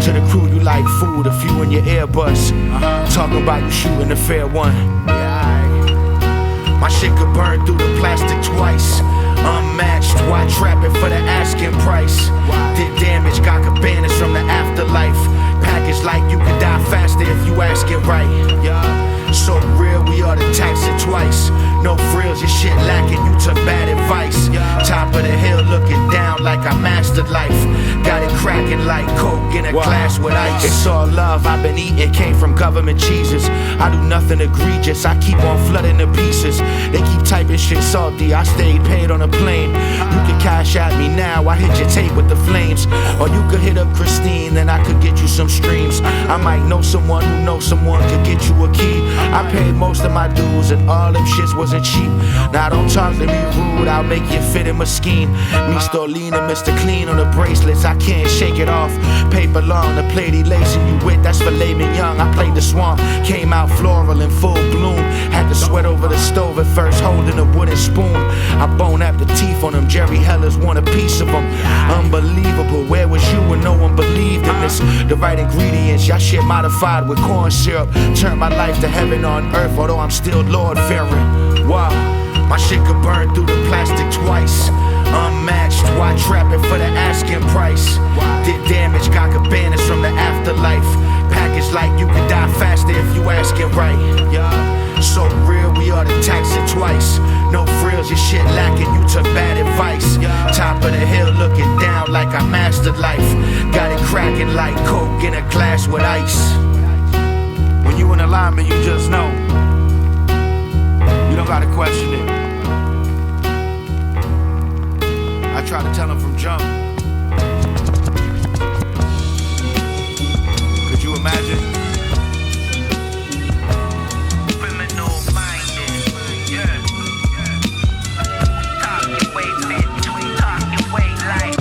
To the crew, you like food, a few in your earbuds. Talking about you shooting a fair one. My shit could burn through the plastic twice. Unmatched, why trapping for the asking price? Did damage, got cabanas from the afterlife. Package like you could die faster if you ask it right. So real, we ought to tax it twice. No frills, your shit lacking, you took bad advice. Top of the hill looking down like I mastered mastered life. Got it cracking like Coke in a glass with ice. It's all love I've been eating, came from government cheeses. I do nothing egregious, I keep on flooding the pieces. They keep typing shit salty, I stayed paid on a plane. You can cash at me now, I hit your tape with the flames. Or you could hit up Christine, then I could get you some streams. I might know someone who knows someone could get you a key. I paid most of my dues and all them shits wasn't cheap. Now don't talk to me rude, I'll make you fit in my scheme. Me Storlene and Mr. Clean on the bracelets, I can't shake it off. Paper long, the plate he lacing you with, that's filet mignon. I played the swamp, came out floral in full bloom. Had to sweat over the stove at first, holding a wooden spoon. I bone up the teeth on them, Jerry Hellers want a piece of them. Unbelievable, where was you when no one believed in this? The right ingredients, y'all shit modified with corn syrup. Turned my life to heaven on earth, although I'm still Lord-fearing. Wow, my shit could burn through the plastic twice. Unmatched, why trap it for the asking price? Did damage, got cabanas from the afterlife. Package like you could die faster if you ask it right. Yeah, so real, we ought to tax it twice. No frills, your shit lacking, you took bad advice. Top of the hill looking down like I mastered life. Got it cracking like Coke in a glass with ice. When you in alignment, you just know. You don't gotta question it. I try to tell him from jump. Could you imagine? Criminal minded, yeah. Talking way fit, talking way light.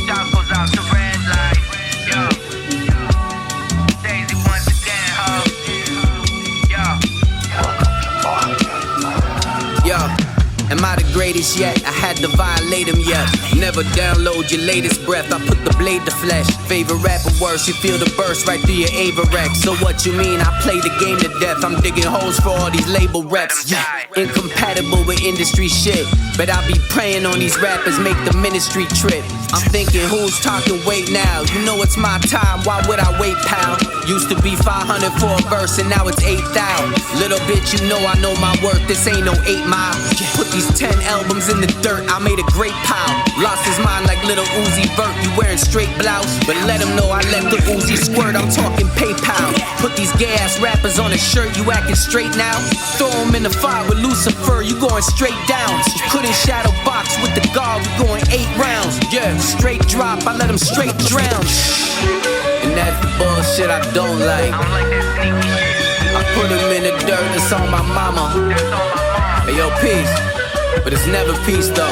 Dog goes out to red light, yo. Daisy once again, huh? Yo. Am I the greatest yet? I had to violate him yet. Never download your latest breath. I put the blade to flesh. Favorite rapper worse, you feel the burst right through your Averex. So what you mean? I play the game to death. I'm digging holes for all these label reps. Yeah, incompatible with industry shit. But I be praying on these rappers make the ministry trip. I'm thinking who's talking weight now? You know it's my time, why would I wait, pal? Used to be 500 for a verse and now it's 8,000. Little bitch, you know I know my worth, this ain't no 8 Mile. Put these 10 albums in the dirt, I made a great pile. Lost his mind like little Uzi Vert, you wearing straight blouse. But let him know I let the Uzi squirt, I'm talking PayPal. Put these gay ass rappers on a shirt, you acting straight now? Throw him in the fire with Lucifer, you going straight down. You couldn't shadow box with the guard, we going 8 rounds. Yeah, straight drop, I let him straight drown. And that's the bullshit I don't like. I put him in the dirt, it's on my mama. Hey yo, peace, but it's never peace though.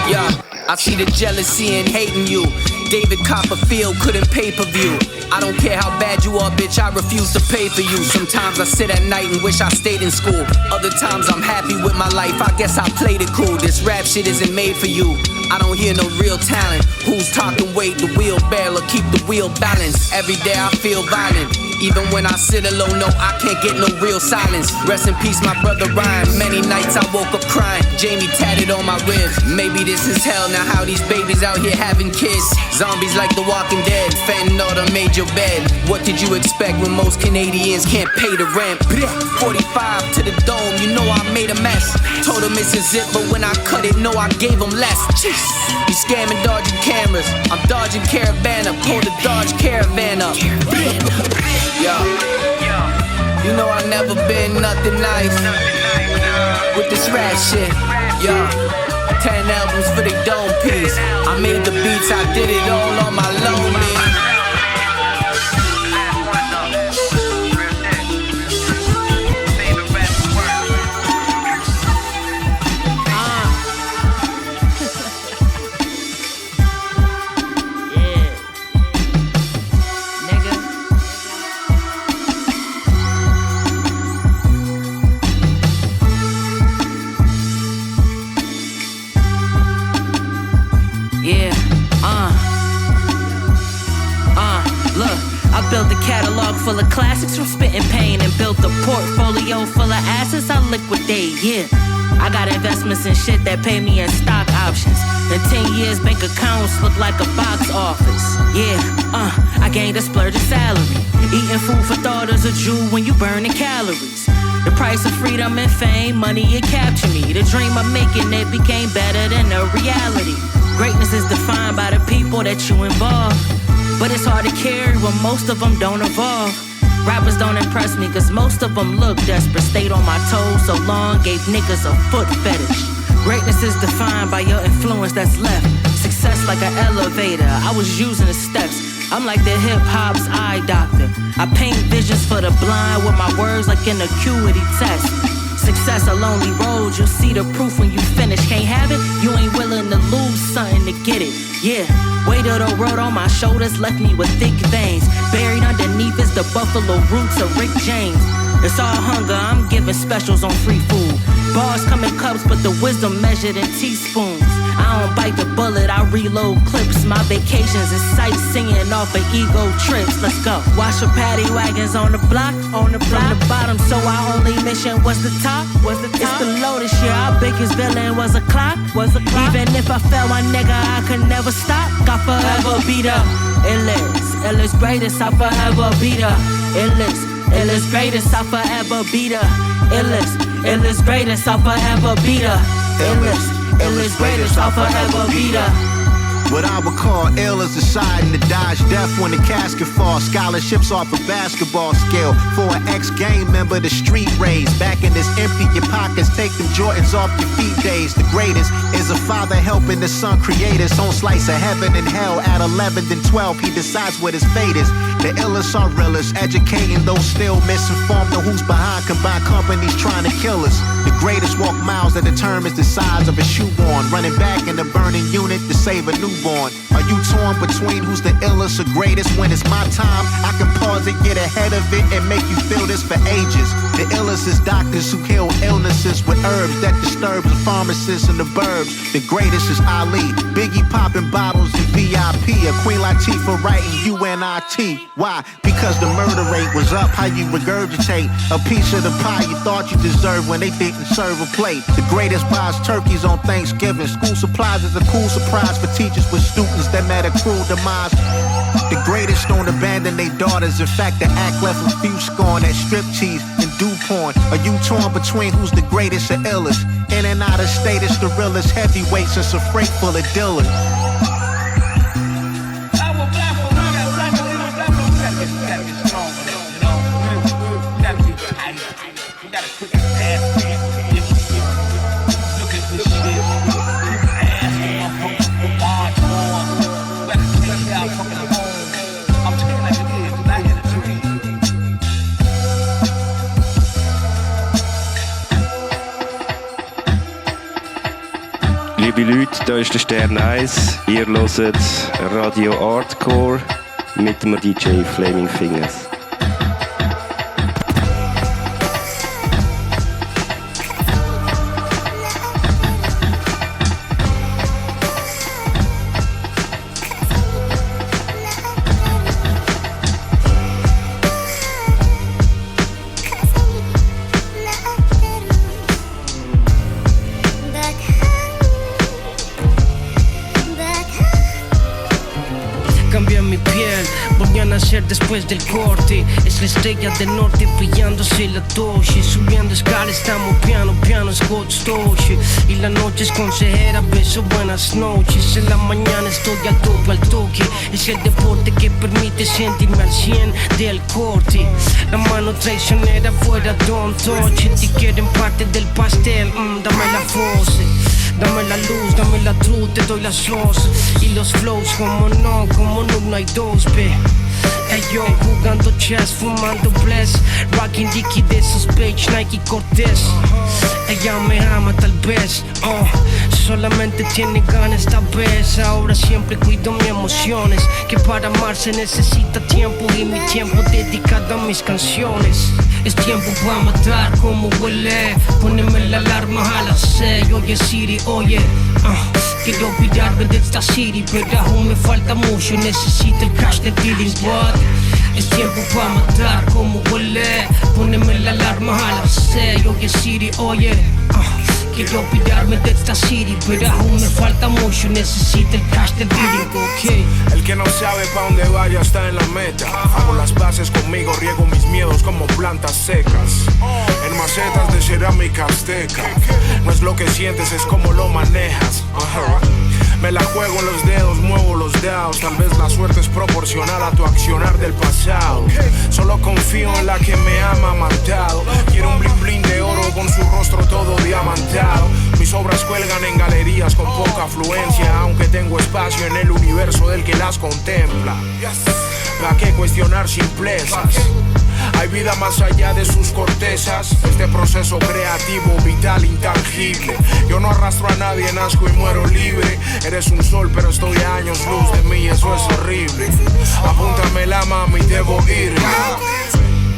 Yeah, I see the jealousy in hating you. David Copperfield couldn't pay-per-view. I don't care how bad you are, bitch, I refuse to pay for you. Sometimes I sit at night and wish I stayed in school. Other times I'm happy with my life, I guess I played it cool. This rap shit isn't made for you. I don't hear no real talent. Who's talking weight, the wheelbarrow, keep the wheel balanced. Every day I feel violent. Even when I sit alone, no, I can't get no real silence. Rest in peace, my brother Ryan. Many nights I woke up crying. Jamie tatted on my ribs. Maybe this is hell, now how these babies out here having kids. Zombies like The Walking Dead. Fentanyl done made your bed. What did you expect when most Canadians can't pay the rent? 45 to the dome, you know I made a mess. Told him it's a zip, but when I cut it, no, I gave him less. You scamming, dodging cameras. I'm dodging Caravana. Pull the Dodge Caravan up. Yo, you know I never been nothing nice with this rap shit. Yo, 10 albums for the dome piece. I made the beats, I did it all on my lonely. Built a catalog full of classics from spitting pain and built a portfolio full of assets I liquidate, yeah. I got investments in shit that pay me in stock options. In 10 years, bank accounts look like a box office, yeah. I gained a splurge of salary. Eating food for thought is a Jew when you burning calories. The price of freedom and fame, money it captured me. The dream of making it became better than the reality. Greatness is defined by the people that you involve. But it's hard to carry when most of them don't evolve. Rappers don't impress me cause most of them look desperate. Stayed on my toes so long, gave niggas a foot fetish. Greatness is defined by your influence that's left. Success like an elevator, I was using the steps. I'm like the hip-hop's eye doctor. I paint visions for the blind with my words like an acuity test. Success a lonely road, you'll see the proof when you finish. Can't have it, you ain't willing to lose something to get it. Yeah, weight of the road on my shoulders left me with thick veins. Buried underneath is the buffalo roots of Rick James. It's all hunger, I'm giving specials on free food. Bars come in cups, but the wisdom measured in teaspoons. I don't bite the bullet, I reload clips. My vacations is sightseeing off of ego trips. Let's go. Wash your paddy wagons on the block, from the bottom, so our only mission was the top. It's the low this year, our biggest villain was a clock. Even if I fell, my nigga, I could never stop. God forever be the illest greatest, I forever be the illest greatest, I forever be the illest greatest, I forever be the illest greatest, I'll forever be the. What I would call ill is deciding to dodge death when the casket falls. Scholarships off a basketball skill. For an ex-gang member, the street raised. Back in this empty your pockets, take them Jordans off your feet days. The greatest is a father helping the son create his own slice of heaven and hell. At 11 and 12, he decides what his fate is. The illest are realest, educating those still misinformed. The who's behind combined companies trying to kill us. The greatest walk miles that determines the size of a shoeborn. Running back in the burning unit to save a newborn. Are you torn between who's the illest or greatest? When it's my time, I can pause and get ahead of it and make you feel this for ages. The illest is doctors who heal illnesses with herbs that disturbs the pharmacists in the burbs. The greatest is Ali, Biggie popping bottles in VIP. A Queen Latifah writing UNIT. Why? Because the murder rate was up. How you regurgitate a piece of the pie you thought you deserved when they didn't serve a plate. The greatest buys turkeys on Thanksgiving. School supplies is a cool surprise for teachers with students that met a cruel demise. The greatest don't abandon their daughters. In fact, the act left a few scorn at striptease and do porn. Are you torn between who's the greatest or illest? In and out of state, it's the realest heavyweights. It's a freight full of dealers. Liebe Leute, da ist der Stern 1. Ihr hört Radio Artcore mit dem DJ Fingaz. Después del corte, es la estrella del norte brillándose la toche. Subiendo escala, estamos piano, piano, Scotch Toche. Y la noche es consejera, beso, buenas noches. En la mañana estoy al tope, al toque. Es el deporte que permite sentirme al 100 del corte. La mano traicionera fuera, don't touch it. Si quieren parte del pastel, dame la voce. Dame la luz, dame la truth, te doy las rosas. Y los flows, como no hay dos, ve. Yo jugando chess, fumando bless, rocking Dickie de esos beige Nike Cortez. Ella me ama tal vez, solamente tiene ganas esta vez. Ahora siempre cuido mis emociones, que para amar se necesita tiempo y mi tiempo dedicado a mis canciones. Es tiempo para matar como huele, poneme la alarma a las 6. Oye Siri, oye, quiero olvidarme de esta city, pero aún me falta mucho, necesito el cash de dealing, but es tiempo para matar como huele, poneme la alarma a las 6. Oye Siri, oye, quiero olvidarme de esta city, pero aún me falta mucho, necesito el cash de dealing, okay. El que no sabe pa' dónde va ya está en la meta. Hago las bases conmigo, riego mis miedos como plantas secas. En macetas de cerámica azteca. No es lo que sientes, es como lo manejas. Me la juego en los dedos, muevo los dados. Tal vez la suerte es proporcional a tu accionar del pasado. Solo confío en la que me ama amantado. Quiero un bling bling de oro con su rostro todo diamantado. Mis obras cuelgan en galerías con poca afluencia, aunque tengo espacio en el universo del que las contempla. ¿Para qué cuestionar simplezas? Hay vida más allá de sus cortezas. Este proceso creativo, vital, intangible. Yo no arrastro a nadie, nazco y muero libre. Eres un sol, pero estoy a años luz de mí, eso es horrible. Apúntame la mami, debo ir.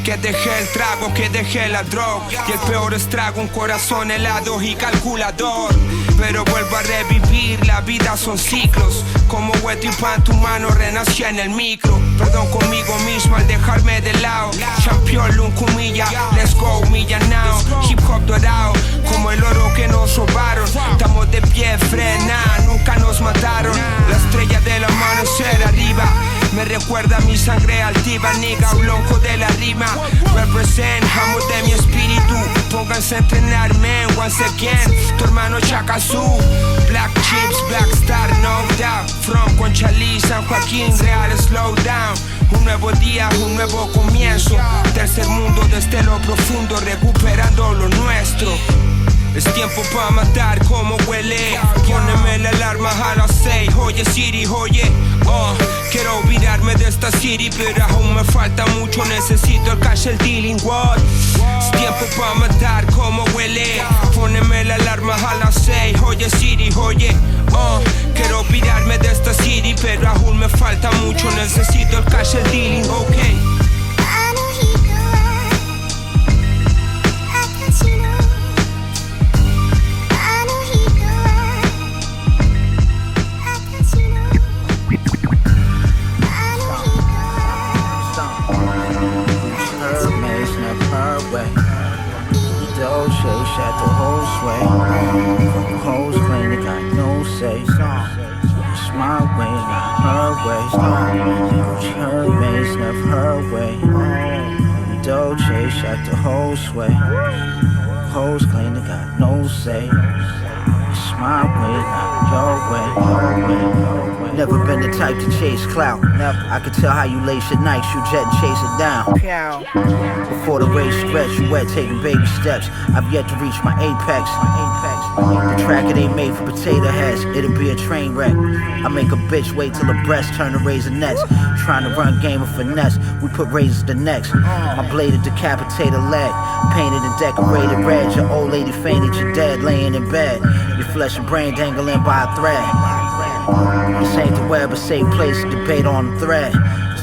Que dejé el trago, que dejé la droga. Y el peor estrago, un corazón helado y calculador. Pero vuelvo a revivir, la vida son ciclos. Como hueto y pan, tu mano renació en el micro. Perdón conmigo mismo al dejarme de lado. Champion, Luncumilla, let's go, milla now. Hip hop dorado, como el oro que nos robaron. Estamos de pie, frena, nunca nos mataron. La estrella del amanecer arriba me recuerda mi sangre altiva, nigga, un lonco de la rima. Represent, amo de mi espíritu. Pónganse a entrenarme once again. Tu hermano Chacazú. Black chips, black star, no doubt. From Conchalí, San Joaquín, real slow down. Un nuevo día, un nuevo comienzo. Tercer mundo desde lo profundo, recuperando lo nuestro. Es tiempo pa' matar como huele. Póneme la alarma a las 6. Oye Siri, oye, quiero olvidarme de esta city, pero aún me falta mucho. Necesito el cash, el dealing, what? Es tiempo pa' matar como huele. Póneme la alarma a las 6. Oye Siri, oye, quiero olvidarme de esta city, pero aún me falta mucho. Necesito el cash, el dealing, okay. Shot the whole sway. Hoes claim they got no say. It's my way, not her way. Her ways, never her way. Dolce shot the whole sway. Hoes claim they got no say. It's my way, not your way. Never been the type to chase clout. I can tell how you lace your nights, you jet and chase it down. Before the race stretch, you wet taking baby steps. I've yet to reach my apex. The track it ain't made for potato heads, it'll be a train wreck. I make a bitch wait till her breast turn to razor nets. Trying to run game of finesse, we put razors to necks. My bladed decapitated leg, painted and decorated red. Your old lady fainted, you're dead, laying in bed. Your flesh and brain dangling by a thread. This ain't the web, a safe place to debate on the thread.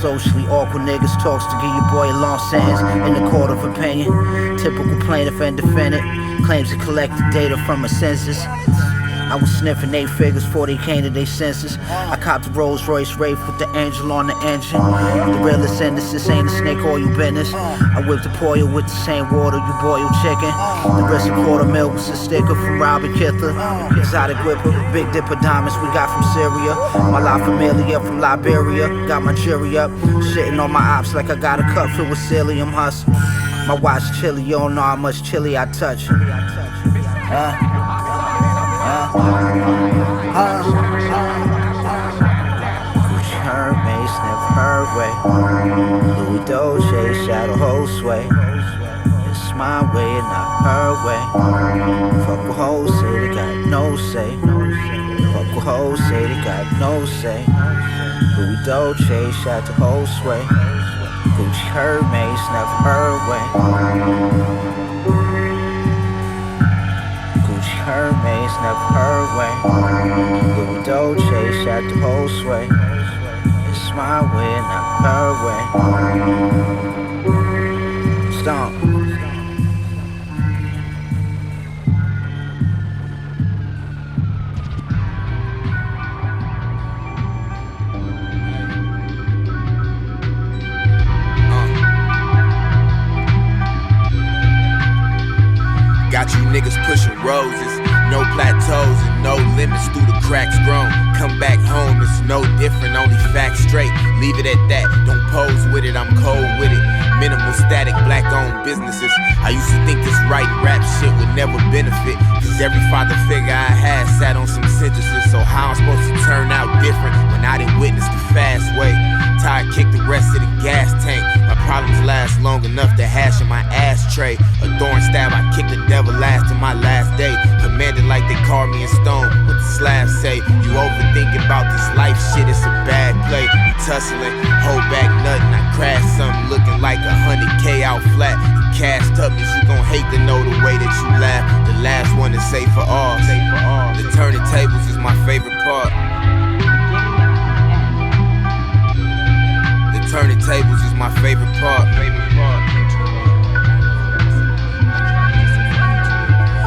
Socially awkward niggas talks to give your boy a long sentence in the court of opinion. Typical plaintiff and defendant claims to collect the data from a census. I was sniffing 8 figures before they came to their senses. I copped a Rolls Royce Wraith with the angel on the engine. The realest in this ain't a snake oil business. I whipped a poil with the same water you boil chicken. The rest of quarter milk was a sticker from Robert Kither. Exotic whipper, big dipper diamonds we got from Syria. My La Familia from Liberia, got my cherry up. Shitting on my ops like I got a cup filled with psyllium husk. My watch chilly, you don't know how much chili I touch. Gucci Hermes, never her way. Louis Dolce, shadow whole sway. It's my way and not her way. Fuck with hoes, say they got no say. Fuck with hoes, say they got no say. Louis Dolce, shadow whole sway. Gucci Hermes, never her way. Hermes, never her way. Louis Dolce, shot the whole sway. It's my way, not her way. Stomp. Got you niggas pushing roses, no plateaus and no limits through the cracks grown. Come back home, it's no different, only facts straight. Leave it at that, don't pose with it, I'm cold with it. Minimal static, black-owned businesses. I used to think this writing rap shit would never benefit, cause every father figure I had sat on some sentences. So how I'm supposed to turn out different when I didn't witness the fast way? Tire kick the rest of the gas tank. My problems last long enough to hash in my ashtray. A thorn stab, I kick the devil last to my last day. Commanded like they carved me in stone. What the slabs say? You overthinking about this life shit, it's a bad play. You tussling, hold back nothing. I crash something looking like 100K out flat. You cashed up means you gon' hate to know the way that you laugh. The last one to say for all. The turning tables is my favorite part. Turning tables is my favorite part.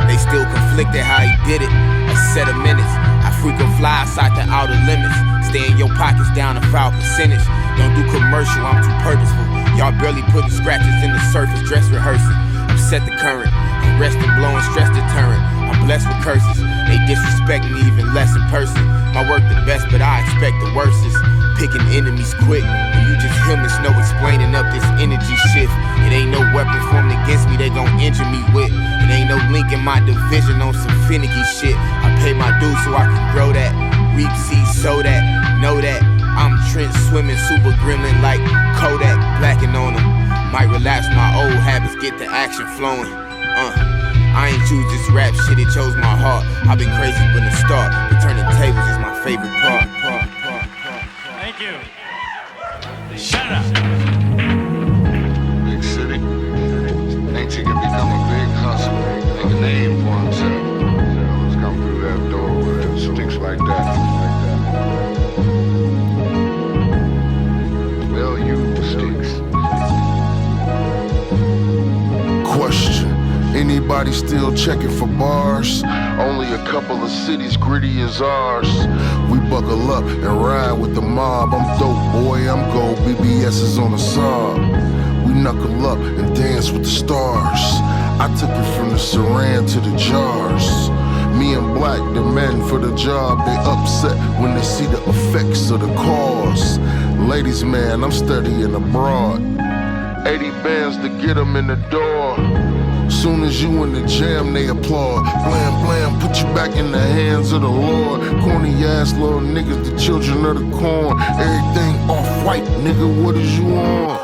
They still conflicted how he did it. A set of minutes. I frequent fly outside the outer limits. Stay in your pockets down a foul percentage. Don't do commercial, I'm too purposeful. Y'all barely putting scratches in the surface, dress rehearsing. Upset the current. I'm resting, blowing stress deterrent. I'm blessed with curses. They disrespect me even less in person. My work the best, but I expect the worstest. Picking enemies quick. When you just hear me, no explaining up this energy shift. It ain't no weapon formed against me they gon' injure me with. It ain't no link in my division on some finicky shit. I pay my dues so I can grow that. Reap seeds, sow that, know that. I'm trench swimming, super gremlin like Kodak, blacking on them. Might relapse my old habits, get the action flowing. I ain't choose this rap shit, it chose my heart. I've been crazy from the start, but turning tables is my favorite part. Thank you. Shut up. Big city. Thinks he can become a big hustler, make a name for himself. He's come through that door with sticks like that. They'll use sticks. Question. Anybody still checking for bars? Only a couple of cities gritty as ours. We buckle up and ride with the mob. I'm dope, boy, I'm gold. BBS is on the Saab. We knuckle up and dance with the stars. I took it from the saran to the jars. Me and Black, the men for the job, they upset when they see the effects of the cause. Ladies, man, I'm studying abroad. 80 bands to get them in the door. Soon as you in the jam, they applaud. Blam, blam, put you back in the hands of the Lord. Corny ass little niggas, the children of the corn. Everything off-white, nigga, what is you on?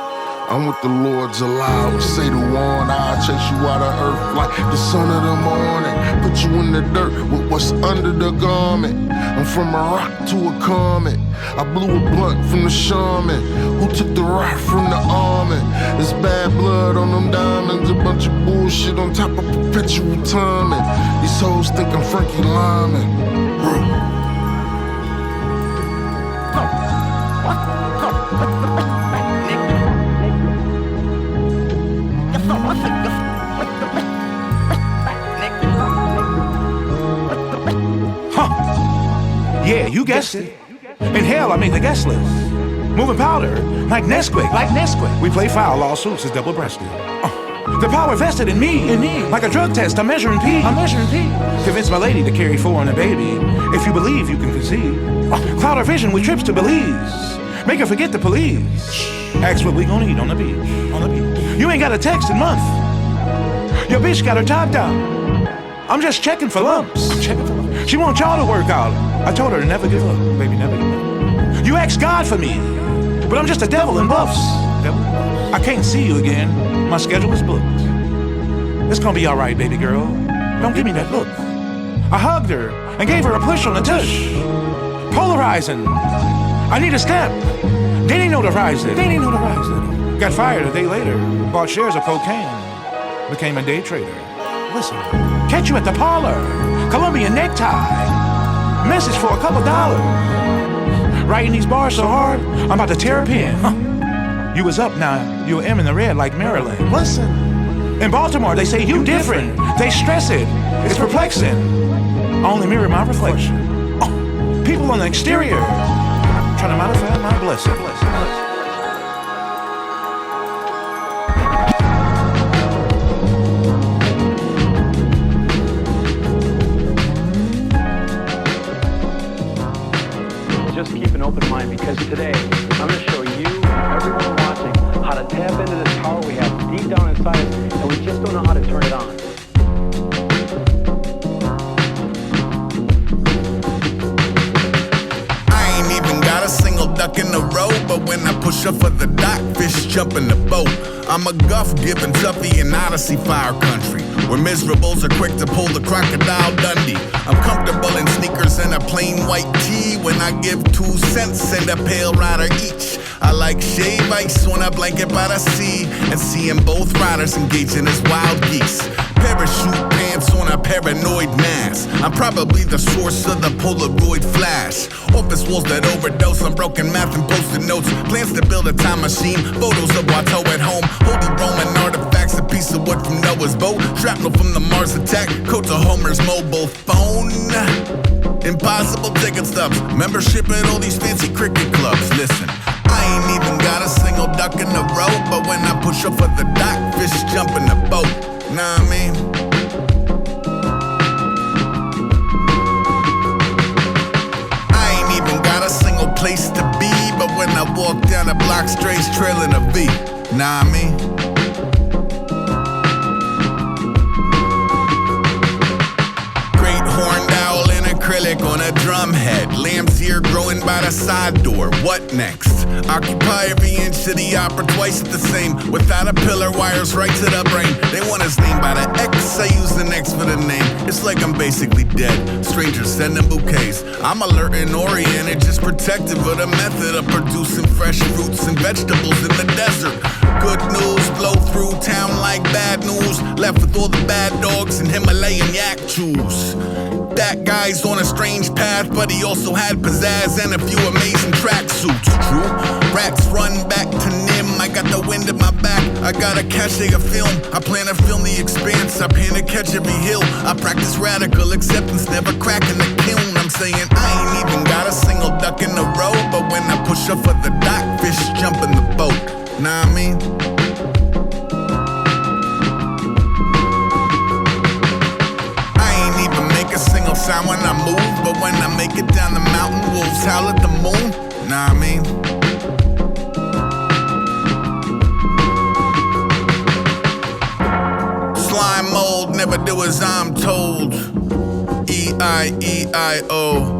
I'm with the Lord's alive, say the one. I'll chase you out of earth like the sun of the morning. Put you in the dirt with what's under the garment. I'm from a rock to a comet. I blew a blunt from the shaman who took the rock from the almond. There's bad blood on them diamonds, a bunch of bullshit on top of perpetual timing. These hoes think I'm Frankie Lyman. Yeah, you guessed it. In hell, I made the guest list. Moving powder, like Nesquik. We play foul, lawsuits is double-breasted. The power vested in me. Like a drug test, I'm measuring P. Convince my lady to carry 4 on a baby. If you believe, you can conceive. Cloud her vision with trips to Belize. Make her forget the police. Ask what we gonna eat on the beach. You ain't got a text in month. Your bitch got her top down. I'm just checking for lumps. She wants y'all to work out. I told her to never give up, baby, never give up. You asked God for me, but I'm just a devil in buffs. I can't see you again. My schedule is booked. It's gonna be all right, baby girl. Don't give me that look. I hugged her and gave her a push on the tush. Polarizing. I need a step. They didn't notarize it. Got fired a day later. Bought shares of cocaine. Became a day trader. Listen, catch you at the parlor. Colombian necktie. Message for a couple dollars. Writing these bars so hard, I'm about to tear a pen. You was up now, you M in the red like Maryland. Listen, in Baltimore they say you different. They stress it, it's perplexing. I only mirror my reflection. People on the exterior, trying to modify my blessing. Just keep an open mind, because today I'm going to show you and everyone watching how to tap into this power we have deep jump in the boat. I'm a guff giving toughie in Odyssey Fire Country, where miserables are quick to pull the crocodile Dundee. I'm comfortable in sneakers and a plain white tee when I give 2 cents and a pale rider each. I like shave ice on a blanket by the sea and seeing both riders engaging as wild geese. Parachute pants on a paranoid mask. I'm probably the source of the Polaroid flash. Office walls that overdose on broken math and post-it notes. Plans to build a time machine. Photos of Rutto at home. Holy Roman artifacts. A piece of wood from Noah's boat. Shrapnel from the Mars attack. Coat to Homer's mobile phone. Impossible ticket stubs. Membership at all these fancy cricket clubs. Listen, I ain't even got a single duck in the row, but when I push up for the dock, fish jump in the boat. Nah, I mean, I ain't even got a single place to be, but when I walk down the block, straight trailing a V. Nah, I mean. Great horned owl in acrylic on a drum head. Lamb's ear growing by the side door. What next? Occupy every inch of the opera twice the same. Without a pillar, wires right to the brain. They want his name by the X, I use the X for the name. It's like I'm basically dead. Strangers sending bouquets. I'm alert and oriented, just protective of the method of producing fresh fruits and vegetables in the desert. Good news flow through town like bad news. Left with all the bad dogs and Himalayan yak chews. That guy's on a strange path, but he also had pizzazz and a few amazing tracksuits. True, rats run back to Nim. I got the wind in my back. I got a cachet of film. I plan to film the expanse. I plan to catch every hill. I practice radical acceptance, never cracking the kiln. I'm saying I ain't even got a single duck in a row, but when I push up for the dock, fish jump in the boat. Nah, I mean. A single sound when I move, but when I make it down the mountain, wolves howl at the moon. Nah, I mean. Slime mold, never do as I'm told. E-I-E-I-O.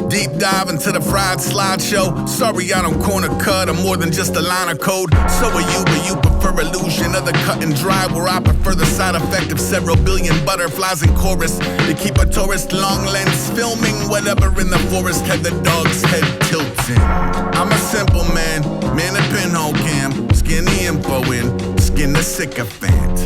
Deep dive into the fried slideshow. Sorry I don't corner cut, I'm more than just a line of code. So are you, but you prefer illusion of the cut and dry, where I prefer the side effect of several billion butterflies in chorus. To keep a tourist long lens filming whatever in the forest had the dog's head tilting. I'm a simple man, man a pinhole cam. Skin the info in, skin the sycophant.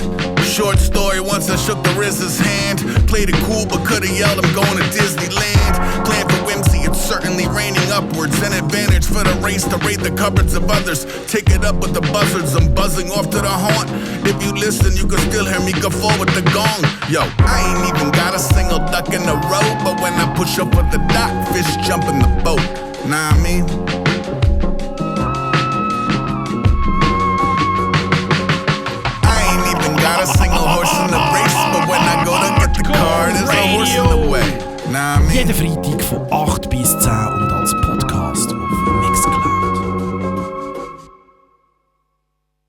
Short story, once I shook the RZA's hand. Played it cool, but could've yelled I'm going to Disneyland. Plan for whimsy, it's certainly raining upwards. An advantage for the race to raid the cupboards of others. Take it up with the buzzards, I'm buzzing off to the haunt. If you listen, you can still hear me guffaw with the gong. Yo, I ain't even got a single duck in a row, but when I push up with the dock, fish jump in the boat. Nah, I mean. Got a single horse in the race, but when I go to get the car, there's a horse in the way. Nah, I mean. Jeden Freitag von 8 bis